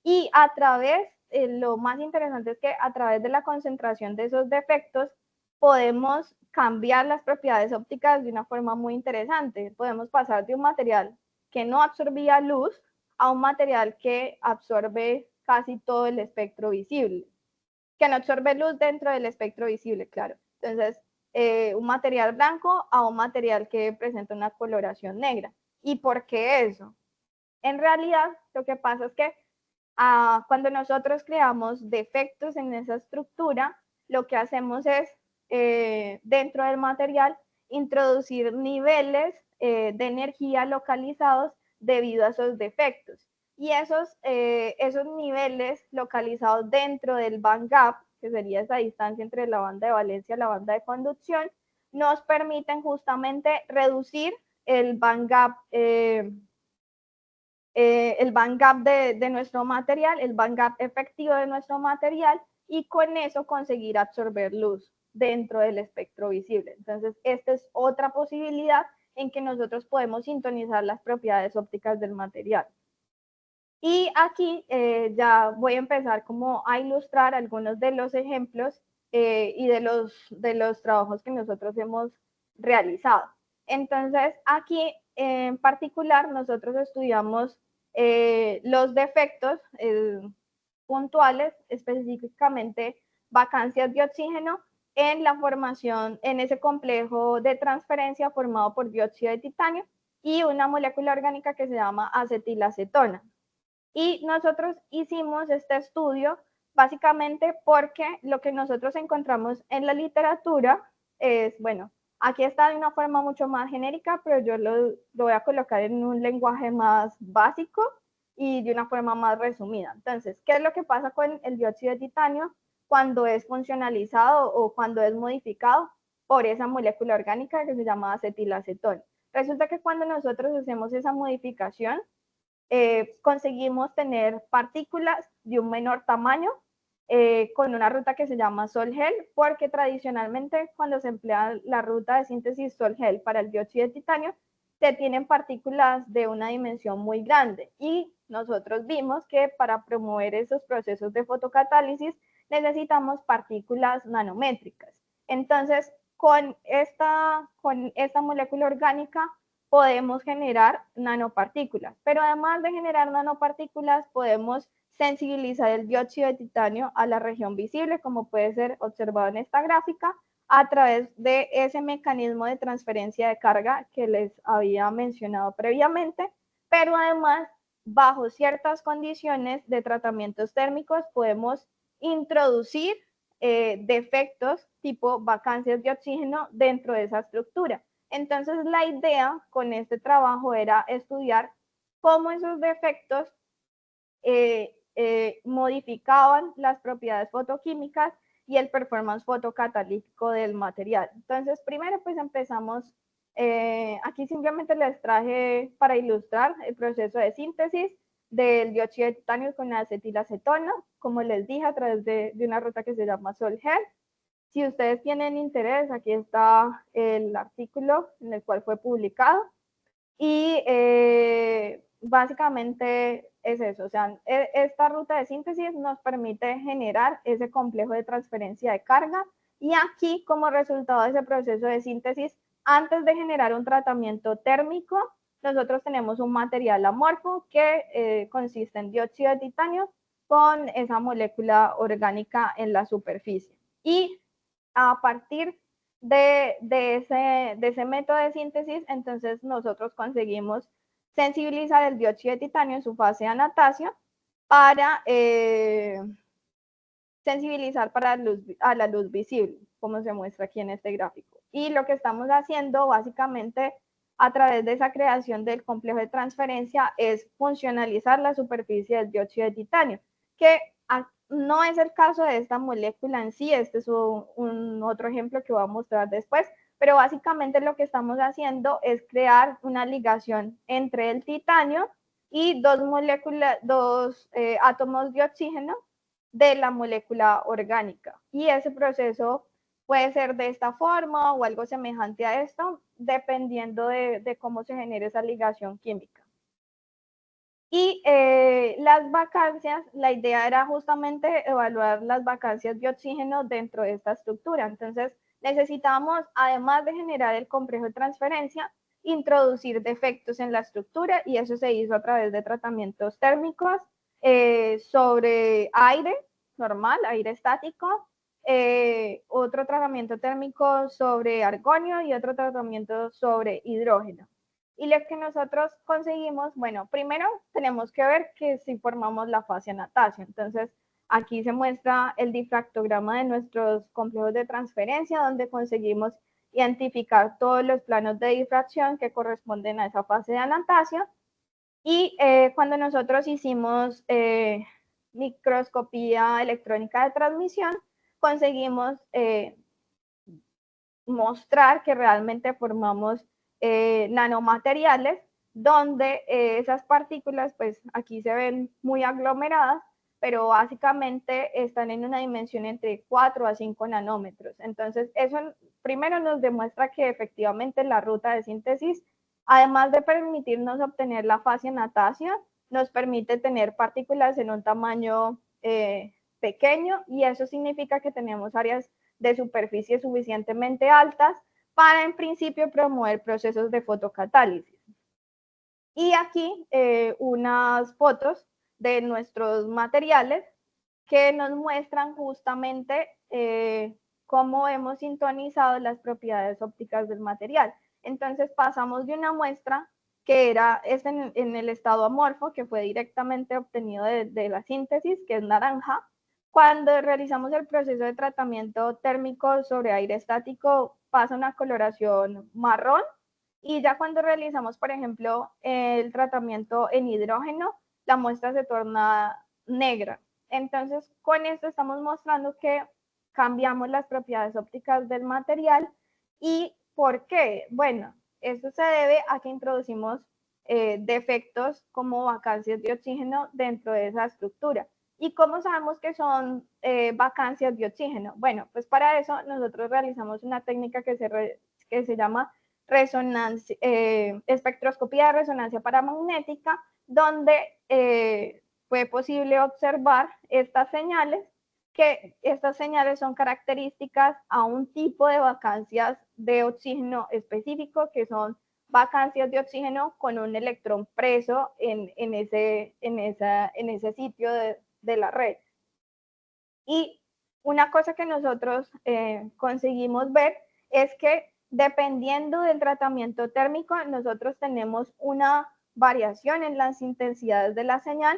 y a través, lo más interesante es que a través de la concentración de esos defectos podemos cambiar las propiedades ópticas de una forma muy interesante. Podemos pasar de un material que no absorbía luz a un material que absorbe casi todo el espectro visible, que no absorbe luz dentro del espectro visible, claro. Entonces, un material blanco a un material que presenta una coloración negra. ¿Y por qué eso? En realidad, lo que pasa es que cuando nosotros creamos defectos en esa estructura, lo que hacemos es, dentro del material, introducir niveles de energía localizados debido a esos defectos. Y esos niveles localizados dentro del band gap, que sería esa distancia entre la banda de valencia y la banda de conducción, nos permiten justamente reducir el band gap de nuestro material, el band gap efectivo de nuestro material, y con eso conseguir absorber luz dentro del espectro visible. Entonces, esta es otra posibilidad en que nosotros podemos sintonizar las propiedades ópticas del material. Y aquí ya voy a empezar como a ilustrar algunos de los ejemplos y de los trabajos que nosotros hemos realizado. Entonces, aquí en particular nosotros estudiamos los defectos puntuales, específicamente vacancias de oxígeno en la formación, en ese complejo de transferencia formado por dióxido de titanio y una molécula orgánica que se llama acetilacetona. Y nosotros hicimos este estudio básicamente porque lo que nosotros encontramos en la literatura es, bueno, aquí está de una forma mucho más genérica, pero yo lo voy a colocar en un lenguaje más básico y de una forma más resumida. Entonces, ¿qué es lo que pasa con el dióxido de titanio cuando es funcionalizado o cuando es modificado por esa molécula orgánica que se llama acetilacetona? Resulta que cuando nosotros hacemos esa modificación, conseguimos tener partículas de un menor tamaño con una ruta que se llama Sol-Gel, porque tradicionalmente cuando se emplea la ruta de síntesis Sol-Gel para el dióxido de titanio, se tienen partículas de una dimensión muy grande y nosotros vimos que para promover esos procesos de fotocatálisis necesitamos partículas nanométricas. Entonces, con esta molécula orgánica podemos generar nanopartículas, pero además de generar nanopartículas podemos sensibilizar el dióxido de titanio a la región visible, como puede ser observado en esta gráfica, a través de ese mecanismo de transferencia de carga que les había mencionado previamente, pero además, bajo ciertas condiciones de tratamientos térmicos, podemos introducir defectos tipo vacancias de oxígeno dentro de esa estructura. Entonces, la idea con este trabajo era estudiar cómo esos defectos modificaban las propiedades fotoquímicas y el performance fotocatalítico del material. Entonces, primero pues empezamos, aquí simplemente les traje para ilustrar el proceso de síntesis del dióxido de titanio con acetilacetona, como les dije, a través de una ruta que se llama Solher. Si ustedes tienen interés, aquí está el artículo en el cual fue publicado. Y básicamente es eso, o sea, esta ruta de síntesis nos permite generar ese complejo de transferencia de carga y aquí como resultado de ese proceso de síntesis, antes de generar un tratamiento térmico, nosotros tenemos un material amorfo que consiste en dióxido de titanio con esa molécula orgánica en la superficie. Y a partir de ese método de síntesis, entonces nosotros conseguimos sensibilizar el dióxido de titanio en su fase de anatacio para sensibilizar a la luz visible, como se muestra aquí en este gráfico. Y lo que estamos haciendo básicamente a través de esa creación del complejo de transferencia es funcionalizar la superficie del dióxido de titanio, que no es el caso de esta molécula en sí, este es un otro ejemplo que voy a mostrar después, pero básicamente lo que estamos haciendo es crear una ligación entre el titanio y dos átomos de oxígeno de la molécula orgánica. Y ese proceso puede ser de esta forma o algo semejante a esto, dependiendo de cómo se genere esa ligación química. Y las vacancias, la idea era justamente evaluar las vacancias de oxígeno dentro de esta estructura. Entonces, necesitábamos, además de generar el complejo de transferencia, introducir defectos en la estructura y eso se hizo a través de tratamientos térmicos sobre aire normal, aire estático, otro tratamiento térmico sobre argonio y otro tratamiento sobre hidrógeno. Y lo que nosotros conseguimos, bueno, primero tenemos que ver que si formamos la fase anatacio. Entonces, aquí se muestra el difractograma de nuestros complejos de transferencia, donde conseguimos identificar todos los planos de difracción que corresponden a esa fase de anatacio. Y cuando nosotros hicimos microscopía electrónica de transmisión, conseguimos mostrar que realmente formamos nanomateriales donde esas partículas, pues aquí se ven muy aglomeradas, pero básicamente están en una dimensión entre 4 a 5 nanómetros. Entonces, eso primero nos demuestra que efectivamente la ruta de síntesis, además de permitirnos obtener la fase natación, nos permite tener partículas en un tamaño pequeño y eso significa que tenemos áreas de superficie suficientemente altas para en principio promover procesos de fotocatálisis. Y aquí unas fotos de nuestros materiales que nos muestran justamente cómo hemos sintonizado las propiedades ópticas del material. Entonces pasamos de una muestra que era en el estado amorfo, que fue directamente obtenido de la síntesis, que es naranja. Cuando realizamos el proceso de tratamiento térmico sobre aire estático, pasa una coloración marrón. Y ya cuando realizamos, por ejemplo, el tratamiento en hidrógeno, la muestra se torna negra. Entonces, con esto estamos mostrando que cambiamos las propiedades ópticas del material. ¿Y por qué? Bueno, esto se debe a que introducimos defectos como vacancias de oxígeno dentro de esa estructura. ¿Y cómo sabemos que son vacancias de oxígeno? Bueno, pues para eso nosotros realizamos una técnica que se llama espectroscopía de resonancia paramagnética, donde fue posible observar estas señales, que estas señales son características a un tipo de vacancias de oxígeno específico, que son vacancias de oxígeno con un electrón preso en ese sitio de la red. Y una cosa que nosotros conseguimos ver es que dependiendo del tratamiento térmico, nosotros tenemos una variación en las intensidades de la señal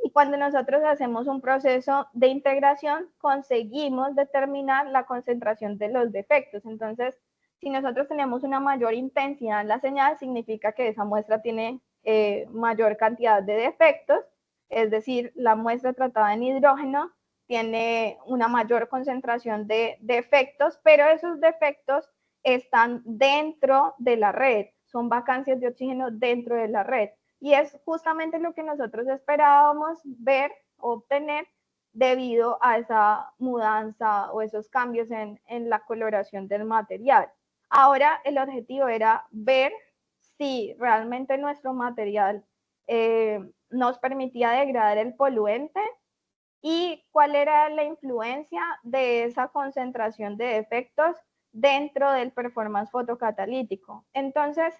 y cuando nosotros hacemos un proceso de integración, conseguimos determinar la concentración de los defectos. Entonces, Si nosotros tenemos una mayor intensidad en la señal, significa que esa muestra tiene mayor cantidad de defectos, es decir, la muestra tratada en hidrógeno tiene una mayor concentración de defectos, pero esos defectos están dentro de la red, son vacancias de oxígeno dentro de la red. Y es justamente lo que nosotros esperábamos ver, obtener, debido a esa mudanza o esos cambios en la coloración del material. Ahora el objetivo era ver si realmente nuestro material nos permitía degradar el poluente y cuál era la influencia de esa concentración de defectos dentro del performance fotocatalítico. Entonces,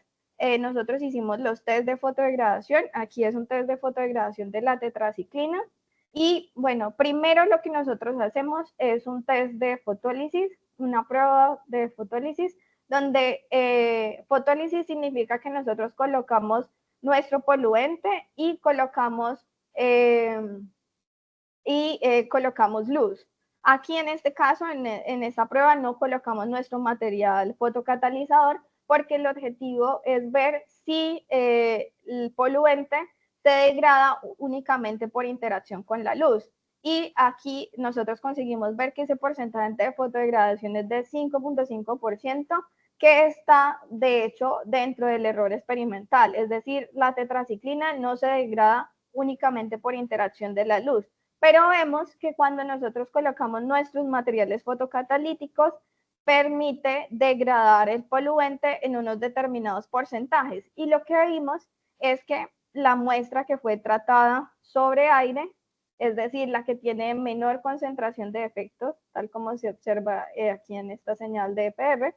nosotros hicimos los test de fotodegradación. Aquí es un test de fotodegradación de la tetraciclina. Y bueno, primero lo que nosotros hacemos es un test de fotólisis, una prueba de fotólisis, donde fotólisis significa que nosotros colocamos nuestro poluente y colocamos colocamos luz. Aquí en este caso, en esta prueba, no colocamos nuestro material fotocatalizador porque el objetivo es ver si el poluente se degrada únicamente por interacción con la luz. Y aquí nosotros conseguimos ver que ese porcentaje de fotodegradación es de 5.5%, que está de hecho dentro del error experimental. Es decir, la tetraciclina no se degrada únicamente por interacción de la luz. Pero vemos que cuando nosotros colocamos nuestros materiales fotocatalíticos, permite degradar el poluente en unos determinados porcentajes. Y lo que vimos es que la muestra que fue tratada sobre aire, es decir, la que tiene menor concentración de efectos, tal como se observa aquí en esta señal de EPR,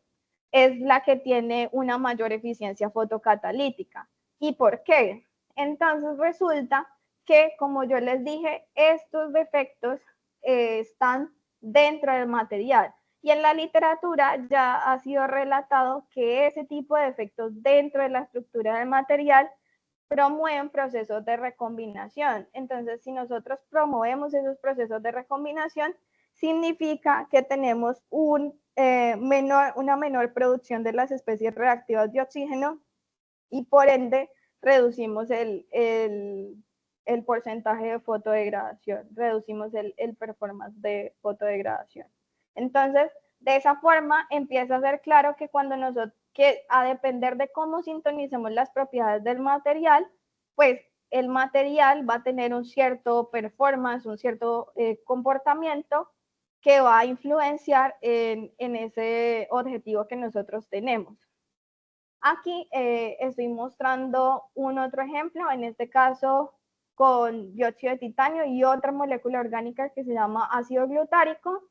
es la que tiene una mayor eficiencia fotocatalítica. ¿Y por qué? Entonces resulta que, como yo les dije, estos defectos están dentro del material. Y en la literatura ya ha sido relatado que ese tipo de defectos dentro de la estructura del material promueven procesos de recombinación. Entonces, si nosotros promovemos esos procesos de recombinación, significa que tenemos una menor producción de las especies reactivas de oxígeno y por ende reducimos el porcentaje de fotodegradación, reducimos el performance de fotodegradación. Entonces, de esa forma empieza a ser claro que cuando nosotros, que a depender de cómo sintonicemos las propiedades del material, pues el material va a tener un cierto performance, un cierto comportamiento que va a influenciar en ese objetivo que nosotros tenemos. Aquí estoy mostrando un otro ejemplo, en este caso con dióxido de titanio y otra molécula orgánica que se llama ácido glutárico.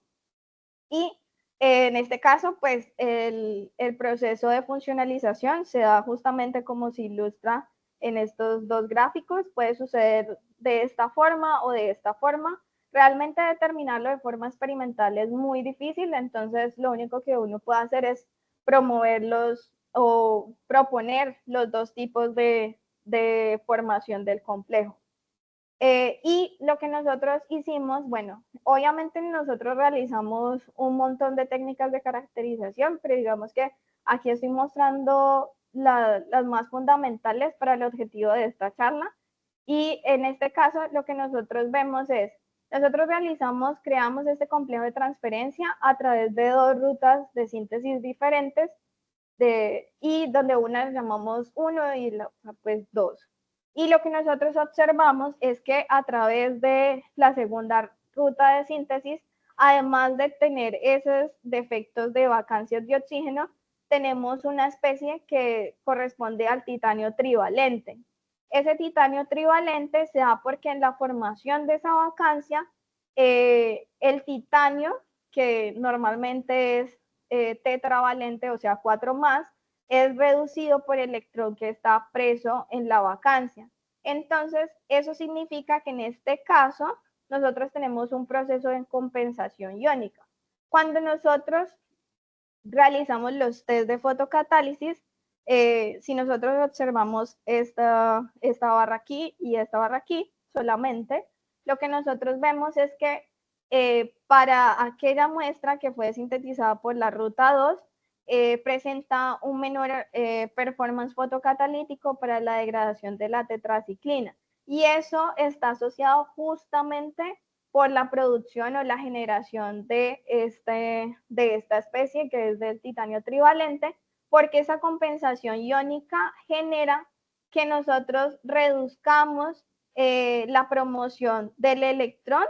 Y en este caso, pues el proceso de funcionalización se da justamente como se ilustra en estos dos gráficos. Puede suceder de esta forma o de esta forma. Realmente determinarlo de forma experimental es muy difícil, entonces lo único que uno puede hacer es promoverlos o proponer los dos tipos de formación del complejo. Y lo que nosotros hicimos, bueno, obviamente nosotros realizamos un montón de técnicas de caracterización, pero digamos que aquí estoy mostrando las más fundamentales para el objetivo de esta charla. Y en este caso lo que nosotros vemos es, nosotros creamos este complejo de transferencia a través de dos rutas de síntesis diferentes, y donde una llamamos 1 y la otra pues 2. Y lo que nosotros observamos es que a través de la segunda ruta de síntesis, además de tener esos defectos de vacancias de oxígeno, tenemos una especie que corresponde al titanio trivalente. Ese titanio trivalente se da porque en la formación de esa vacancia, el titanio, que normalmente es tetravalente, o sea, 4 más, es reducido por el electrón que está preso en la vacancia. Entonces, eso significa que en este caso, nosotros tenemos un proceso de compensación iónica. Cuando nosotros realizamos los test de fotocatálisis, si nosotros observamos esta barra aquí y esta barra aquí solamente, lo que nosotros vemos es que para aquella muestra que fue sintetizada por la ruta 2, presenta un menor performance fotocatalítico para la degradación de la tetraciclina. Y eso está asociado justamente por la producción o la generación de esta especie, que es del titanio trivalente, porque esa compensación iónica genera que nosotros reduzcamos la promoción del electrón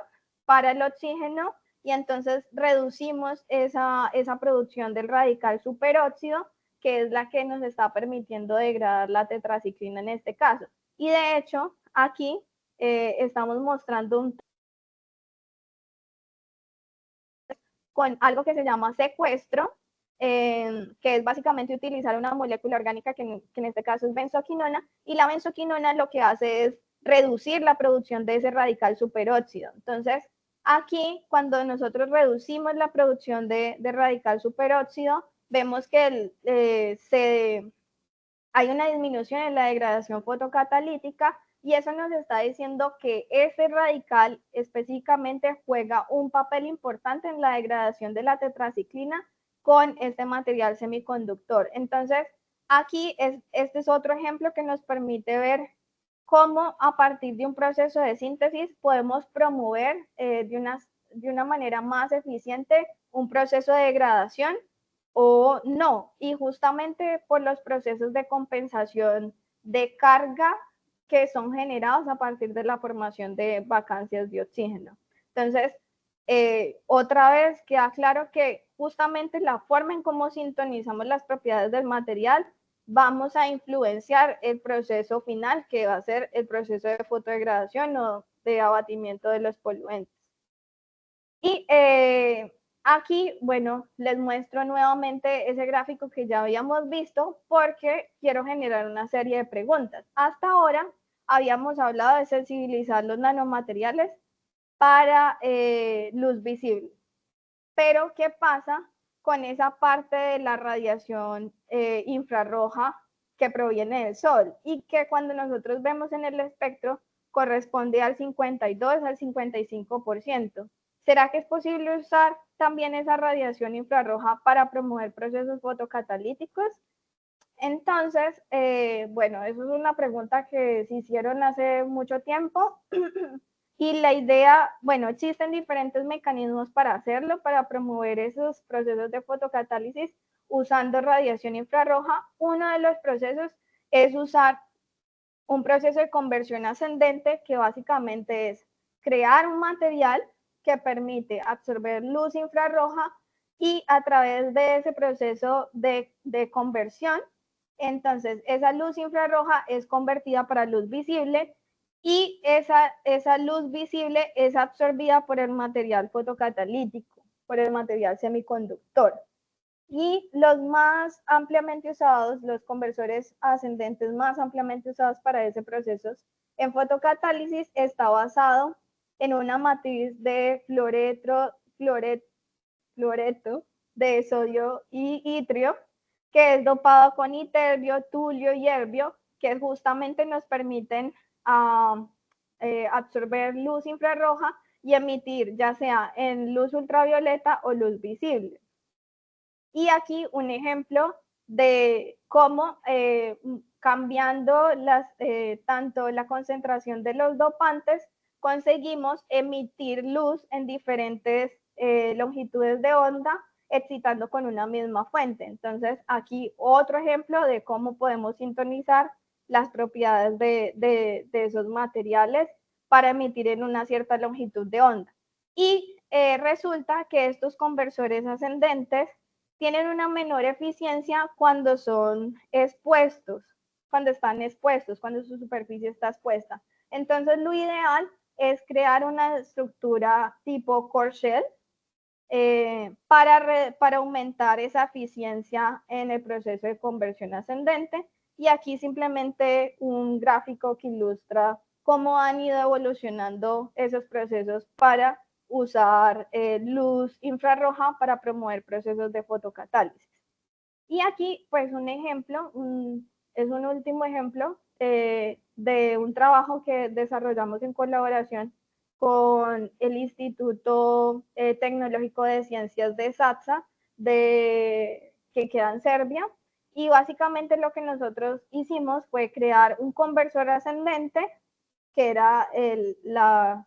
para el oxígeno y entonces reducimos esa producción del radical superóxido, que es la que nos está permitiendo degradar la tetraciclina en este caso. Y de hecho, aquí estamos mostrando un con algo que se llama secuestro, que es básicamente utilizar una molécula orgánica que en este caso es benzoquinona, y la benzoquinona lo que hace es reducir la producción de ese radical superóxido. Entonces, aquí, cuando nosotros reducimos la producción de radical superóxido, vemos que hay una disminución en la degradación fotocatalítica y eso nos está diciendo que ese radical específicamente juega un papel importante en la degradación de la tetraciclina con este material semiconductor. Entonces, aquí este es otro ejemplo que nos permite ver cómo a partir de un proceso de síntesis podemos promover de una manera más eficiente un proceso de degradación o no. Y justamente por los procesos de compensación de carga que son generados a partir de la formación de vacancias de oxígeno. Entonces, otra vez queda claro que justamente la forma en cómo sintonizamos las propiedades del material vamos a influenciar el proceso final, que va a ser el proceso de fotodegradación o de abatimiento de los poluentes. Y aquí, bueno, les muestro nuevamente ese gráfico que ya habíamos visto porque quiero generar una serie de preguntas. Hasta ahora habíamos hablado de sensibilizar los nanomateriales para luz visible. Pero, ¿qué pasa con esa parte de la radiación infrarroja que proviene del Sol? Y que cuando nosotros vemos en el espectro corresponde al 52 al 55%. ¿Será que es posible usar también esa radiación infrarroja para promover procesos fotocatalíticos? Entonces, bueno, eso es una pregunta que se hicieron hace mucho tiempo y la idea, bueno, existen diferentes mecanismos para hacerlo, para promover esos procesos de fotocatálisis usando radiación infrarroja. Uno de los procesos es usar un proceso de conversión ascendente que básicamente es crear un material que permite absorber luz infrarroja y a través de ese proceso de conversión, entonces esa luz infrarroja es convertida para luz visible y esa luz visible es absorbida por el material fotocatalítico, por el material semiconductor. Y los más ampliamente usados, los conversores ascendentes más ampliamente usados para ese proceso en fotocatálisis está basado en una matriz de fluoreto de sodio y itrio, que es dopado con iterbio, tulio y herbio, que justamente nos permiten absorber luz infrarroja y emitir ya sea en luz ultravioleta o luz visible. Y aquí un ejemplo de cómo cambiando tanto la concentración de los dopantes, conseguimos emitir luz en diferentes longitudes de onda, excitando con una misma fuente. Entonces, aquí otro ejemplo de cómo podemos sintonizar las propiedades de esos materiales para emitir en una cierta longitud de onda. Y resulta que estos conversores ascendentes tienen una menor eficiencia cuando son expuestos, cuando están expuestos, cuando su superficie está expuesta. Entonces, lo ideal es crear una estructura tipo core shell para aumentar esa eficiencia en el proceso de conversión ascendente. Y aquí simplemente un gráfico que ilustra cómo han ido evolucionando esos procesos para usar luz infrarroja para promover procesos de fotocatálisis. Y aquí, pues un ejemplo, es un último ejemplo de un trabajo que desarrollamos en colaboración con el Instituto Tecnológico de Ciencias de SATSA, que queda en Serbia. Y básicamente lo que nosotros hicimos fue crear un conversor ascendente, que era la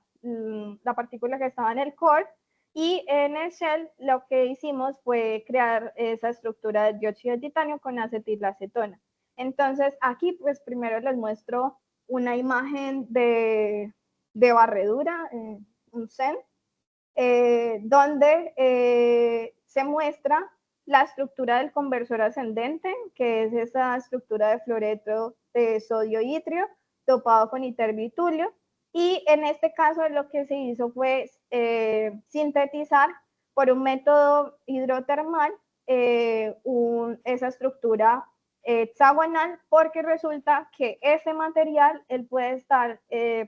partícula que estaba en el core, y en el shell lo que hicimos fue crear esa estructura de dióxido de titanio con acetilacetona. Entonces aquí pues primero les muestro una imagen de barredura, un CEN, donde se muestra la estructura del conversor ascendente, que es esa estructura de fluoreto de sodio itrio topado con iterbitulio. Y en este caso lo que se hizo fue sintetizar por un método hidrotermal esa estructura hexagonal, porque resulta que ese material él puede estar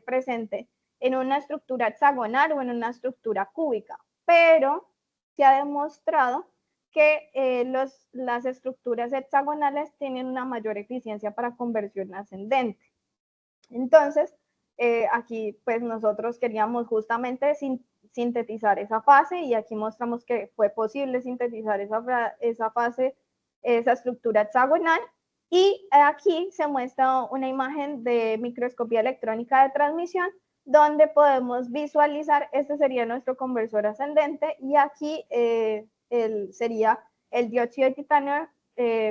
presente en una estructura hexagonal o en una estructura cúbica, pero se ha demostrado que las estructuras hexagonales tienen una mayor eficiencia para conversión ascendente. Entonces, aquí pues nosotros queríamos justamente sintetizar esa fase, y aquí mostramos que fue posible sintetizar esa fase, esa estructura hexagonal. Y aquí se muestra una imagen de microscopía electrónica de transmisión, donde podemos visualizar, este sería nuestro conversor ascendente, y aquí sería el dióxido de titanio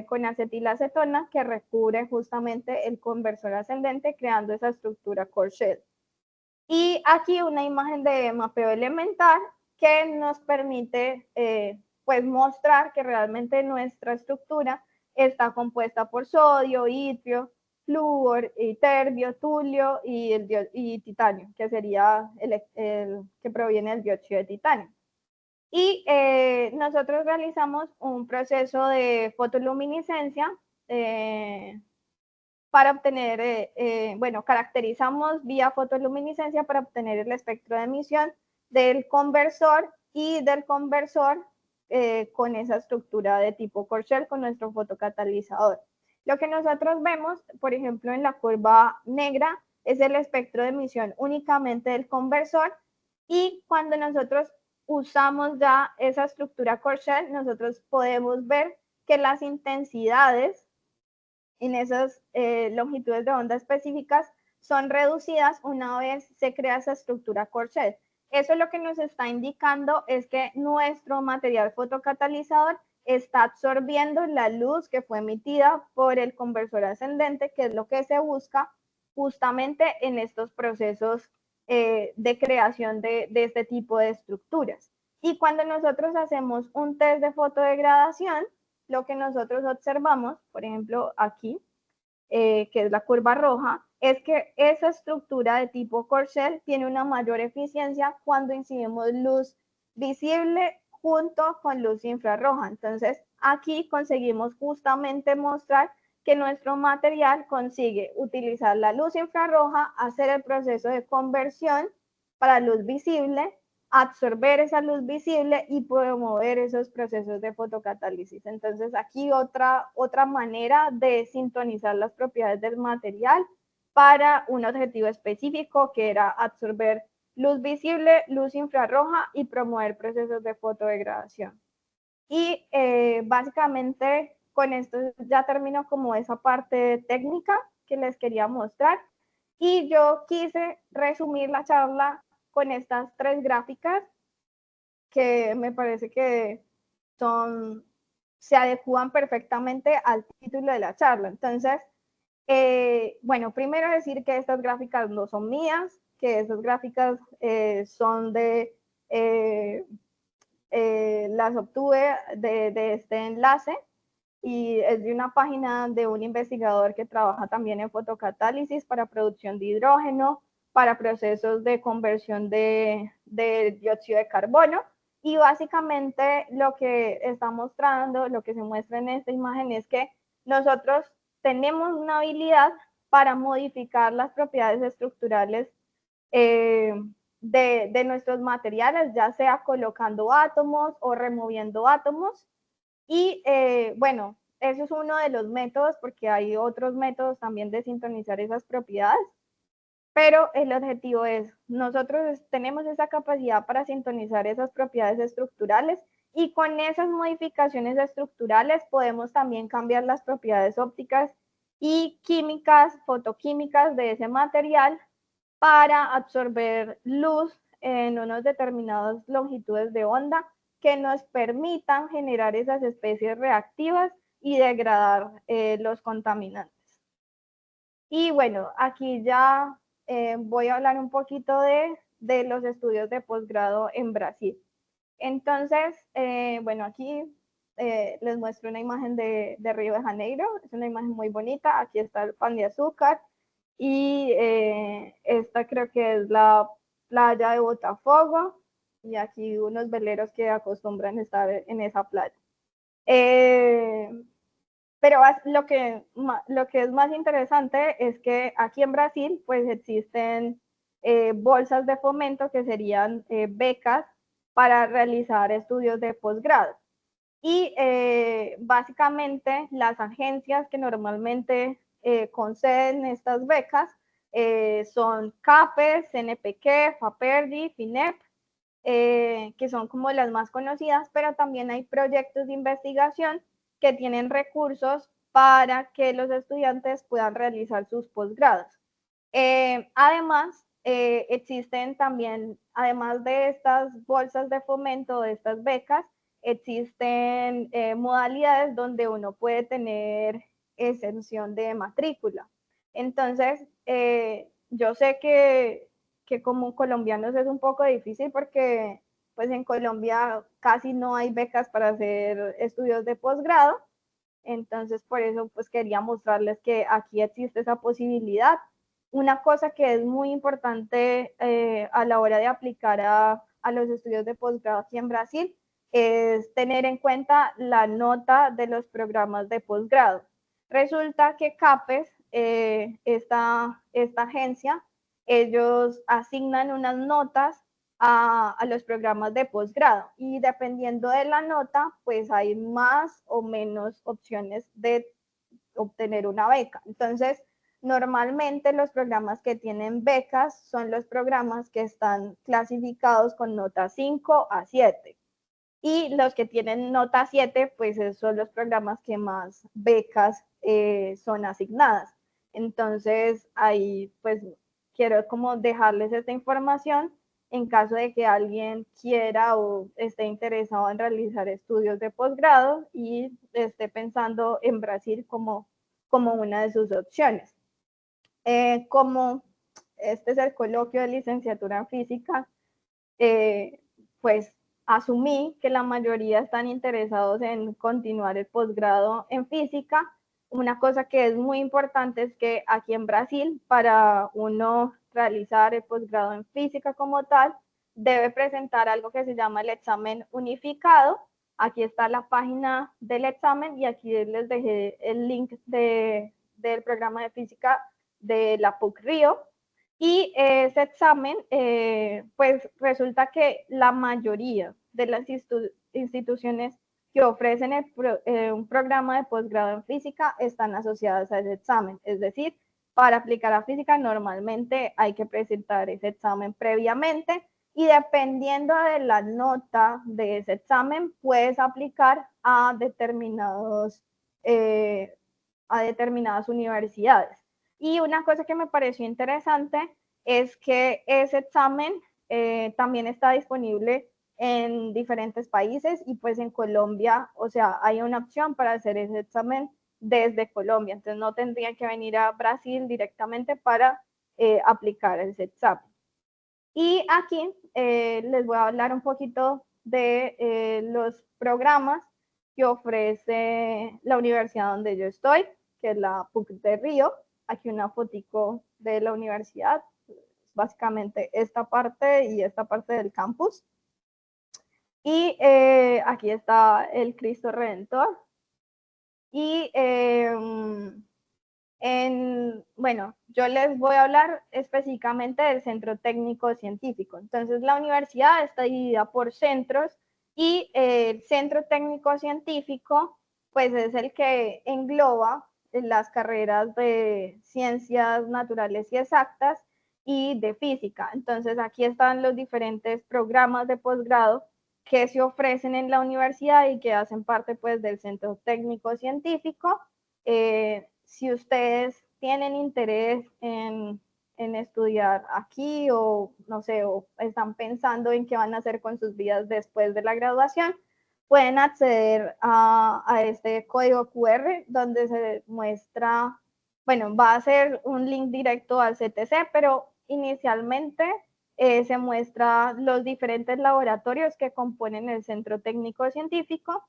con acetilacetona, que recubre justamente el conversor ascendente, creando esa estructura core shell. Y aquí una imagen de mapeo elemental que nos permite pues mostrar que realmente nuestra estructura está compuesta por sodio, itrio, flúor, iterbio, tulio y titanio, que sería el que proviene del dióxido de titanio. Y nosotros realizamos un proceso de fotoluminiscencia para obtener, bueno, caracterizamos vía fotoluminiscencia para obtener el espectro de emisión del conversor y del conversor con esa estructura de tipo core shell con nuestro fotocatalizador. Lo que nosotros vemos, por ejemplo, en la curva negra, es el espectro de emisión únicamente del conversor, y cuando nosotros usamos ya esa estructura core shell, nosotros podemos ver que las intensidades en esas longitudes de onda específicas son reducidas una vez se crea esa estructura core shell. Eso lo que nos está indicando es que nuestro material fotocatalizador está absorbiendo la luz que fue emitida por el conversor ascendente, que es lo que se busca justamente en estos procesos de creación de este tipo de estructuras. Y cuando nosotros hacemos un test de fotodegradación, lo que nosotros observamos, por ejemplo, aquí, que es la curva roja, es que esa estructura de tipo core shell tiene una mayor eficiencia cuando incidimos luz visible junto con luz infrarroja. Entonces, aquí conseguimos justamente mostrar que nuestro material consigue utilizar la luz infrarroja, hacer el proceso de conversión para luz visible, absorber esa luz visible y promover esos procesos de fotocatálisis. Entonces aquí otra manera de sintonizar las propiedades del material para un objetivo específico, que era absorber luz visible, luz infrarroja y promover procesos de fotodegradación. Y básicamente con esto ya termino como esa parte técnica que les quería mostrar, y yo quise resumir la charla con estas tres gráficas que me parece que se adecúan perfectamente al título de la charla. Entonces, bueno, primero decir que estas gráficas no son mías, que estas gráficas son las obtuve de este enlace, y es de una página de un investigador que trabaja también en fotocatálisis para producción de hidrógeno, para procesos de conversión de dióxido de carbono. Y básicamente lo que está mostrando, lo que se muestra en esta imagen, es que nosotros tenemos una habilidad para modificar las propiedades estructurales de nuestros materiales, ya sea colocando átomos o removiendo átomos. Y bueno, eso es uno de los métodos, porque hay otros métodos también de sintonizar esas propiedades, pero el objetivo es, nosotros tenemos esa capacidad para sintonizar esas propiedades estructurales, y con esas modificaciones estructurales podemos también cambiar las propiedades ópticas y químicas, fotoquímicas de ese material para absorber luz en unas determinadas longitudes de onda que nos permitan generar esas especies reactivas y degradar los contaminantes. Y bueno, aquí ya voy a hablar un poquito de los estudios de posgrado en Brasil. Entonces, bueno, aquí les muestro una imagen de Río de Janeiro. Es una imagen muy bonita. Aquí está el Pan de Azúcar. Y esta creo que es la playa de Botafogo. Y aquí unos veleros que acostumbran estar en esa playa. Pero lo que es más interesante es que aquí en Brasil pues existen bolsas de fomento que serían becas para realizar estudios de posgrado. Y básicamente las agencias que normalmente conceden estas becas son CAPES, CNPq, FAPERDI, FINEP, que son como las más conocidas, pero también hay proyectos de investigación que tienen recursos para que los estudiantes puedan realizar sus posgrados. Además, existen también, además de estas bolsas de fomento, de estas becas, existen modalidades donde uno puede tener exención de matrícula. Entonces, yo sé que como colombianos es un poco difícil porque pues en Colombia casi no hay becas para hacer estudios de posgrado, entonces por eso pues quería mostrarles que aquí existe esa posibilidad. Una cosa que es muy importante a la hora de aplicar a los estudios de posgrado aquí en Brasil es tener en cuenta la nota de los programas de posgrado. Resulta que CAPES, esta agencia, ellos asignan unas notas a los programas de posgrado y dependiendo de la nota, pues hay más o menos opciones de obtener una beca. Entonces, normalmente los programas que tienen becas son los programas que están clasificados con nota 5 a 7. Y los que tienen nota 7, pues son los programas que más becas son asignadas. Entonces, ahí pues quiero como dejarles esta información en caso de que alguien quiera o esté interesado en realizar estudios de posgrado y esté pensando en Brasil como una de sus opciones. Como este es el coloquio de licenciatura en física, pues asumí que la mayoría están interesados en continuar el posgrado en física. Una cosa que es muy importante es que aquí en Brasil, para uno realizar el posgrado en física como tal, debe presentar algo que se llama el examen unificado. Aquí está la página del examen y aquí les dejé el link del programa de física de la PUC Río. Y ese examen, pues resulta que la mayoría de las instituciones que ofrecen un programa de posgrado en física están asociadas a ese examen. Es decir, para aplicar a física normalmente hay que presentar ese examen previamente y dependiendo de la nota de ese examen puedes aplicar a determinadas universidades. Y una cosa que me pareció interesante es que ese examen también está disponible en diferentes países y pues en Colombia, o sea, hay una opción para hacer ese examen desde Colombia, entonces no tendrían que venir a Brasil directamente para aplicar ese examen. Y aquí les voy a hablar un poquito de los programas que ofrece la universidad donde yo estoy, que es la PUC de Río. Aquí una fotico de la universidad, básicamente esta parte y esta parte del campus. Y aquí está el Cristo Redentor. Y bueno, yo les voy a hablar específicamente del centro técnico científico. Entonces, la universidad está dividida por centros y el centro técnico científico, pues es el que engloba las carreras de ciencias naturales y exactas y de física. Entonces, aquí están los diferentes programas de posgrado que se ofrecen en la universidad y que hacen parte pues del Centro Técnico Científico. Si ustedes tienen interés en estudiar aquí o no sé, o están pensando en qué van a hacer con sus vidas después de la graduación, pueden acceder a este código QR donde se muestra, bueno, va a ser un link directo al CTC, pero inicialmente se muestra los diferentes laboratorios que componen el Centro Técnico Científico.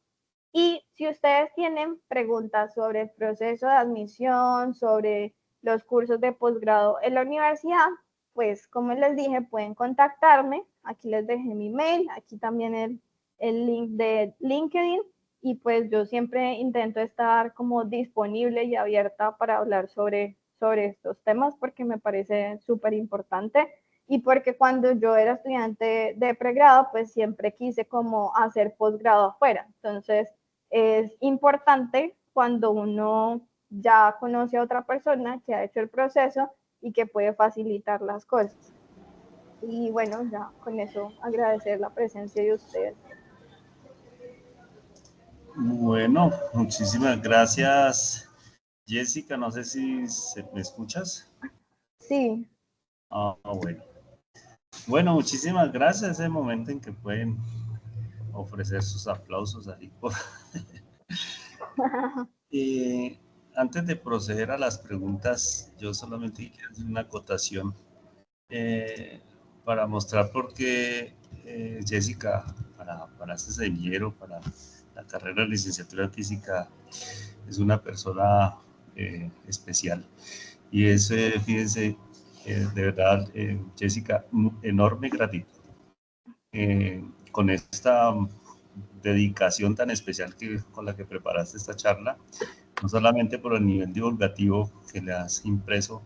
Y si ustedes tienen preguntas sobre el proceso de admisión, sobre los cursos de posgrado en la universidad, pues como les dije, pueden contactarme. Aquí les dejé mi mail, aquí también el link de LinkedIn, y pues yo siempre intento estar como disponible y abierta para hablar sobre estos temas porque me parece súper importante y porque cuando yo era estudiante de pregrado, pues siempre quise como hacer posgrado afuera. Entonces, es importante cuando uno ya conoce a otra persona que ha hecho el proceso y que puede facilitar las cosas. Y bueno, ya con eso agradecer la presencia de ustedes. Bueno, muchísimas gracias, Jessica. No sé si me escuchas. Sí. Ah, bueno. Bueno, muchísimas gracias. Es el momento en que pueden ofrecer sus aplausos ahí. Antes de proceder a las preguntas, yo solamente quiero hacer una acotación para mostrar por qué Jessica, para este semillero, para la carrera de licenciatura en física, es una persona especial. Y es, fíjense, de verdad, Jessica, enorme gratitud con esta dedicación tan especial con la que preparaste esta charla, no solamente por el nivel divulgativo que le has impreso,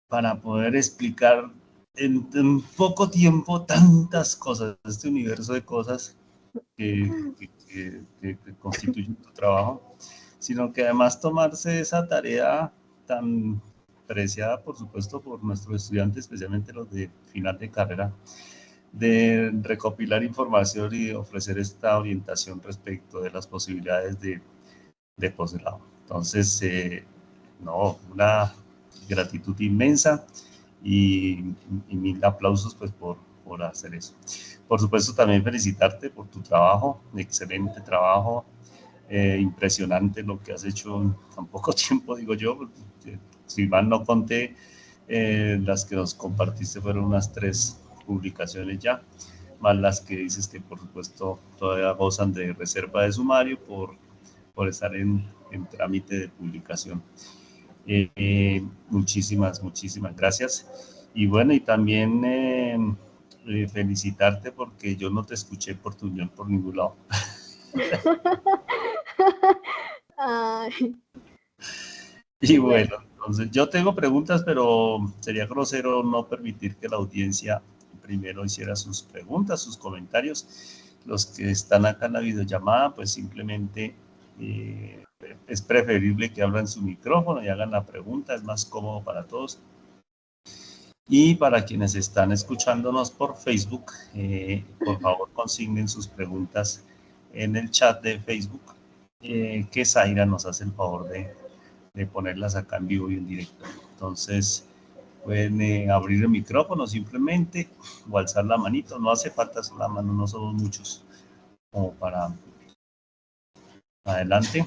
para poder explicar en poco tiempo tantas cosas, este universo de cosas que constituyen tu trabajo, sino que además tomarse esa tarea tan preciada, por supuesto, por nuestros estudiantes, especialmente los de final de carrera, de recopilar información y ofrecer esta orientación respecto de las posibilidades de posgrado. Entonces, no, una gratitud inmensa y mil aplausos pues por hacer eso. Por supuesto, también felicitarte por tu trabajo, excelente trabajo, impresionante lo que has hecho en tan poco tiempo, digo yo. Si mal no conté, las que nos compartiste fueron unas 3 publicaciones ya, más las que dices que por supuesto todavía gozan de reserva de sumario por estar en trámite de publicación. Muchísimas gracias. Y bueno, y también felicitarte porque yo no te escuché por tu unión por ningún lado. Y bueno, entonces yo tengo preguntas, pero sería grosero no permitir que la audiencia primero hiciera sus preguntas, sus comentarios. Los que están acá en la videollamada, pues simplemente es preferible que abran su micrófono y hagan la pregunta, es más cómodo para todos. Y para quienes están escuchándonos por Facebook, por favor consignen sus preguntas en el chat de Facebook, que Zaira nos hace el favor de ponerlas acá en vivo y en directo. Entonces, pueden abrir el micrófono simplemente o alzar la manito. No hace falta la mano, no somos muchos como para adelante.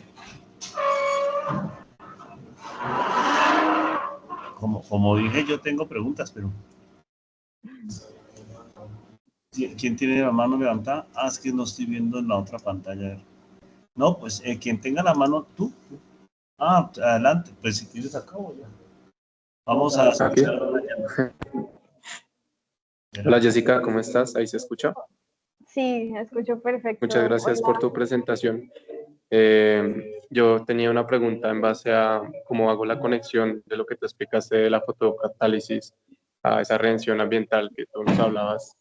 Como dije, yo tengo preguntas, pero ¿quién tiene la mano levantada? Ah, es que no estoy viendo en la otra pantalla. No, pues quien tenga la mano, tú. Ah, adelante, pues si quieres acabo ya. Vamos a escuchar. Hola Jessica, ¿cómo estás? ¿Ahí se escucha? Sí, escucho perfecto. Muchas gracias por Hola. tu presentación. Yo tenía una pregunta en base a cómo hago la conexión de lo que te explicaste de la fotocatálisis a esa redención ambiental que tú nos hablabas,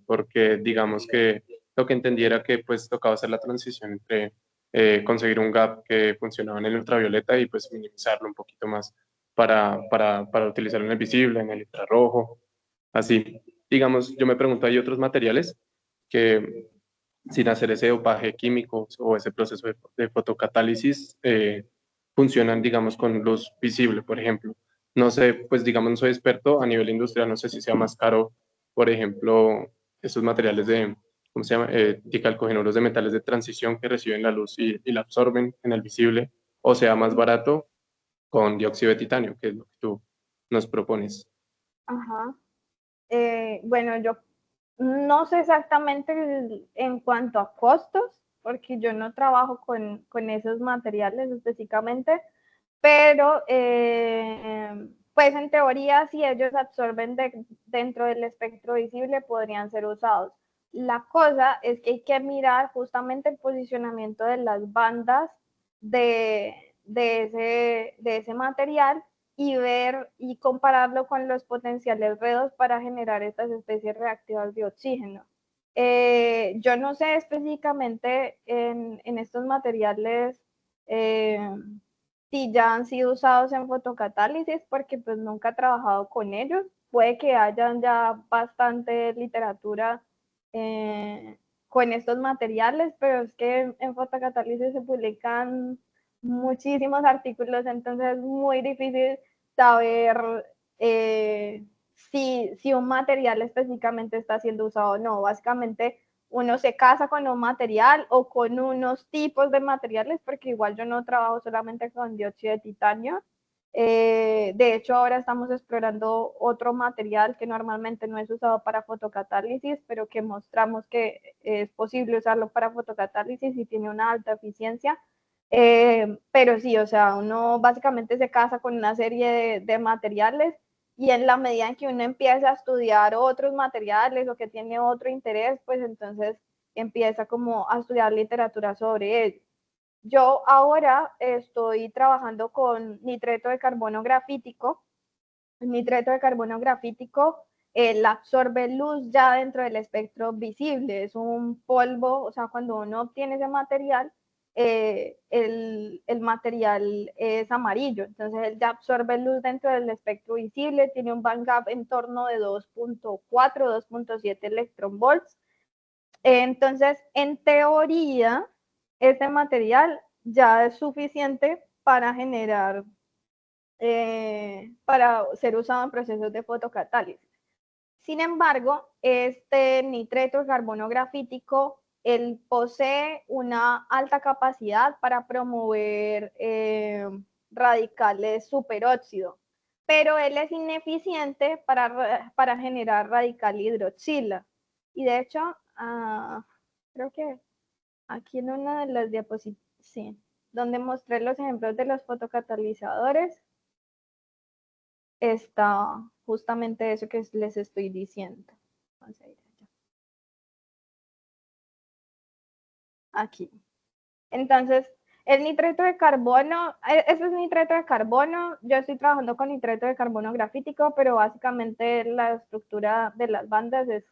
porque digamos que lo que entendiera que pues tocaba hacer la transición entre conseguir un gap que funcionaba en el ultravioleta y pues minimizarlo un poquito más para utilizarlo en el visible, en el infrarrojo, así. Digamos, yo me pregunto, ¿hay otros materiales que sin hacer ese dopaje químico o ese proceso de fotocatálisis, funcionan, digamos, con luz visible, por ejemplo. No sé, pues digamos, no soy experto a nivel industrial, no sé si sea más caro, por ejemplo, estos materiales de, ¿cómo se llama? Dicalcogenoros de metales de transición que reciben la luz y la absorben en el visible, o sea más barato con dióxido de titanio, que es lo que tú nos propones. Ajá. Bueno, yo no sé exactamente en cuanto a costos, porque yo no trabajo con esos materiales específicamente, pero pues en teoría si ellos absorben dentro del espectro visible podrían ser usados. La cosa es que hay que mirar justamente el posicionamiento de las bandas de ese material y ver y compararlo con los potenciales redos para generar estas especies reactivas de oxígeno. Yo no sé específicamente en estos materiales si ya han sido usados en fotocatálisis, porque pues nunca he trabajado con ellos. Puede que hayan ya bastante literatura con estos materiales, pero es que en fotocatálisis se publican muchísimos artículos, entonces es muy difícil saber si un material específicamente está siendo usado o no. Básicamente uno se casa con un material o con unos tipos de materiales, porque igual yo no trabajo solamente con dióxido de titanio. De hecho, ahora estamos explorando otro material que normalmente no es usado para fotocatálisis, pero que mostramos que es posible usarlo para fotocatálisis y tiene una alta eficiencia. Pero sí, o sea, uno básicamente se casa con una serie de materiales y en la medida en que uno empieza a estudiar otros materiales o que tiene otro interés, pues entonces empieza como a estudiar literatura sobre ello. Yo ahora estoy trabajando con nitreto de carbono grafítico. El nitreto de carbono grafítico absorbe luz ya dentro del espectro visible. Es un polvo, o sea, cuando uno obtiene ese material, el material es amarillo, entonces él ya absorbe luz dentro del espectro visible, tiene un band gap en torno de 2.4, 2.7 electronvolts. Entonces, en teoría, este material ya es suficiente para generar, para ser usado en procesos de fotocatálisis. Sin embargo, este nitreto de carbono grafítico, él posee una alta capacidad para promover radicales superóxido, pero él es ineficiente para generar radical hidroxila. Y de hecho, creo que aquí en una de las diapositivas, sí, donde mostré los ejemplos de los fotocatalizadores, está justamente eso que les estoy diciendo. Vamos a ir allá. Aquí. Entonces, el nitreto de carbono, eso es nitreto de carbono. Yo estoy trabajando con nitreto de carbono grafítico, pero básicamente la estructura de las bandas es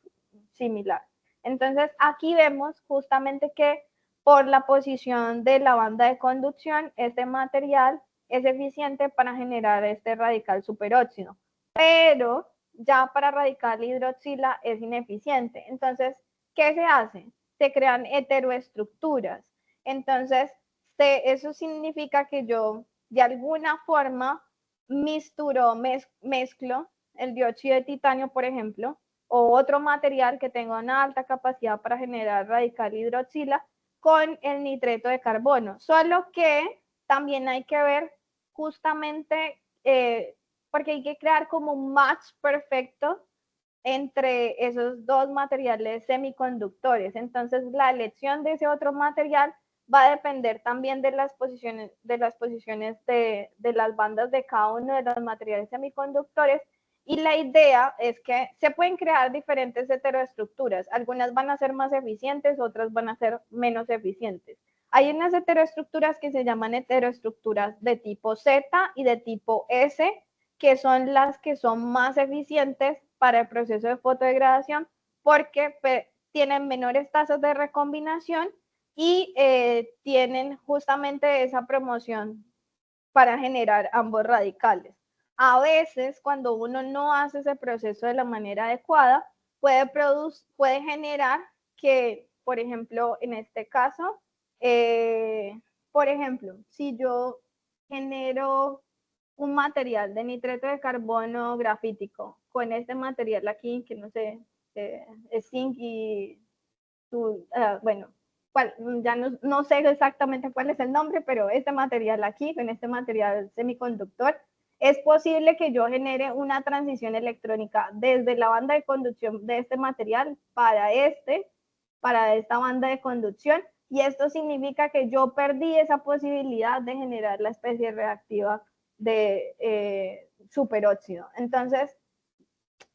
similar. Entonces, aquí vemos justamente que por la posición de la banda de conducción, este material es eficiente para generar este radical superóxido, pero ya para radical hidroxila es ineficiente. Entonces, ¿qué se hace? Se crean heteroestructuras. Entonces, eso significa que yo de alguna forma mezclo el dióxido de titanio, por ejemplo, o otro material que tenga una alta capacidad para generar radical hidroxila con el nitreto de carbono. Solo que también hay que ver justamente, porque hay que crear como un match perfecto entre esos dos materiales semiconductores. Entonces, la elección de ese otro material va a depender también de las posiciones de las bandas de cada uno de los materiales semiconductores. Y la idea es que se pueden crear diferentes heteroestructuras. Algunas van a ser más eficientes, otras van a ser menos eficientes. Hay unas heteroestructuras que se llaman heteroestructuras de tipo Z y de tipo S, que son las que son más eficientes para el proceso de fotodegradación porque tienen menores tasas de recombinación y tienen justamente esa promoción para generar ambos radicales. A veces, cuando uno no hace ese proceso de la manera adecuada, puede generar que, por ejemplo, en este caso, por ejemplo, si yo genero un material de nitrato de carbono grafítico con este material aquí, que no sé, es zinc y bueno, ya no sé exactamente cuál es el nombre, pero este material aquí, con este material semiconductor, es posible que yo genere una transición electrónica desde la banda de conducción de este material para esta banda de conducción, y esto significa que yo perdí esa posibilidad de generar la especie reactiva de superóxido. Entonces,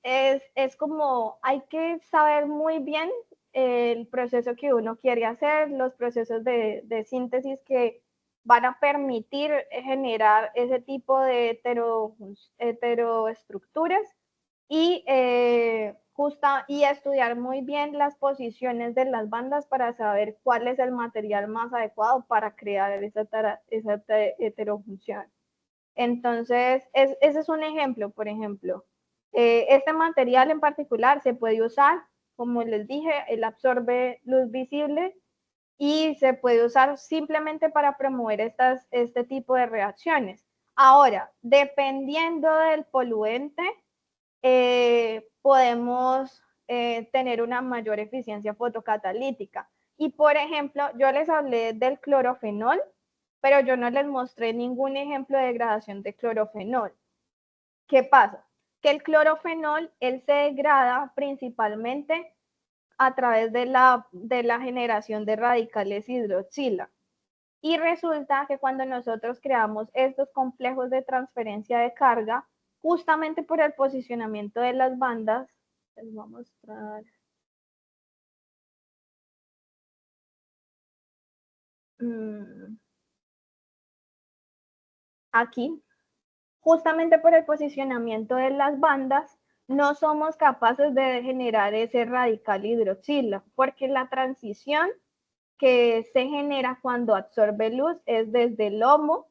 es como hay que saber muy bien el proceso que uno quiere hacer, los procesos de síntesis que van a permitir generar ese tipo de heteroestructuras y, y estudiar muy bien las posiciones de las bandas para saber cuál es el material más adecuado para crear esa heterofunción. Entonces, ese es un ejemplo, por ejemplo. Este material en particular se puede usar, como les dije, él absorbe luz visible y se puede usar simplemente para promover este tipo de reacciones. Ahora, dependiendo del poluente, podemos tener una mayor eficiencia fotocatalítica. Y, por ejemplo, yo les hablé del clorofenol, pero yo no les mostré ningún ejemplo de degradación de clorofenol. ¿Qué pasa? Que el clorofenol, él se degrada principalmente a través de la generación de radicales hidroxila. Y resulta que cuando nosotros creamos estos complejos de transferencia de carga, justamente por el posicionamiento de las bandas, les voy a mostrar. Aquí, justamente por el posicionamiento de las bandas, no somos capaces de generar ese radical hidroxila, porque la transición que se genera cuando absorbe luz es desde el LOMO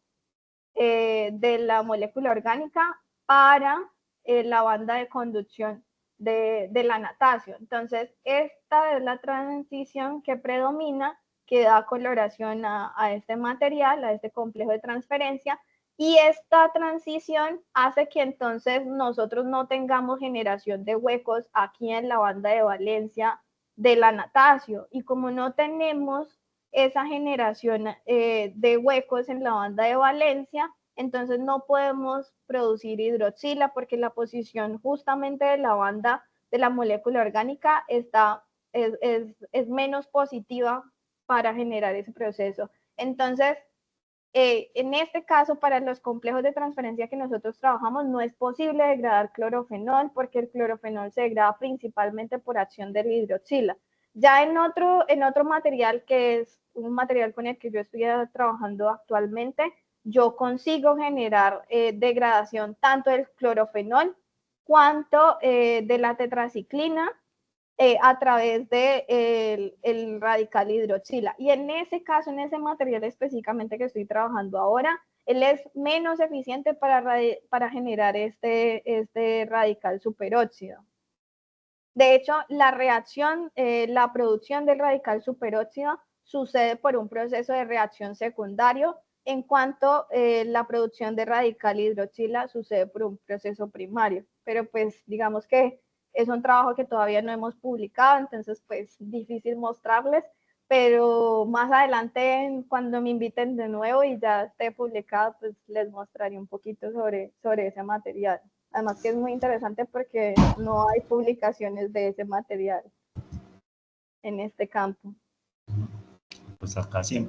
de la molécula orgánica para la banda de conducción de la natación. Entonces, esta es la transición que predomina, que da coloración a este material, a este complejo de transferencia, y esta transición hace que entonces nosotros no tengamos generación de huecos aquí en la banda de valencia de la natación, y como no tenemos esa generación de huecos en la banda de valencia, entonces no podemos producir hidroxila porque la posición justamente de la banda de la molécula orgánica es menos positiva para generar ese proceso. Entonces, en este caso, para los complejos de transferencia que nosotros trabajamos, no es posible degradar clorofenol porque el clorofenol se degrada principalmente por acción del hidroxila. Ya en otro material, que es un material con el que yo estoy trabajando actualmente, yo consigo generar degradación tanto del clorofenol cuanto de la tetraciclina a través de el radical hidroxila. Y en ese caso, en ese material específicamente que estoy trabajando ahora, él es menos eficiente para generar este radical superóxido. De hecho, la reacción, la producción del radical superóxido sucede por un proceso de reacción secundario, en cuanto la producción de radical hidroxila sucede por un proceso primario. Pero pues digamos que es un trabajo que todavía no hemos publicado, entonces pues difícil mostrarles, pero más adelante cuando me inviten de nuevo y ya esté publicado, pues les mostraré un poquito sobre ese material. Además que es muy interesante porque no hay publicaciones de ese material en este campo. Pues acá siempre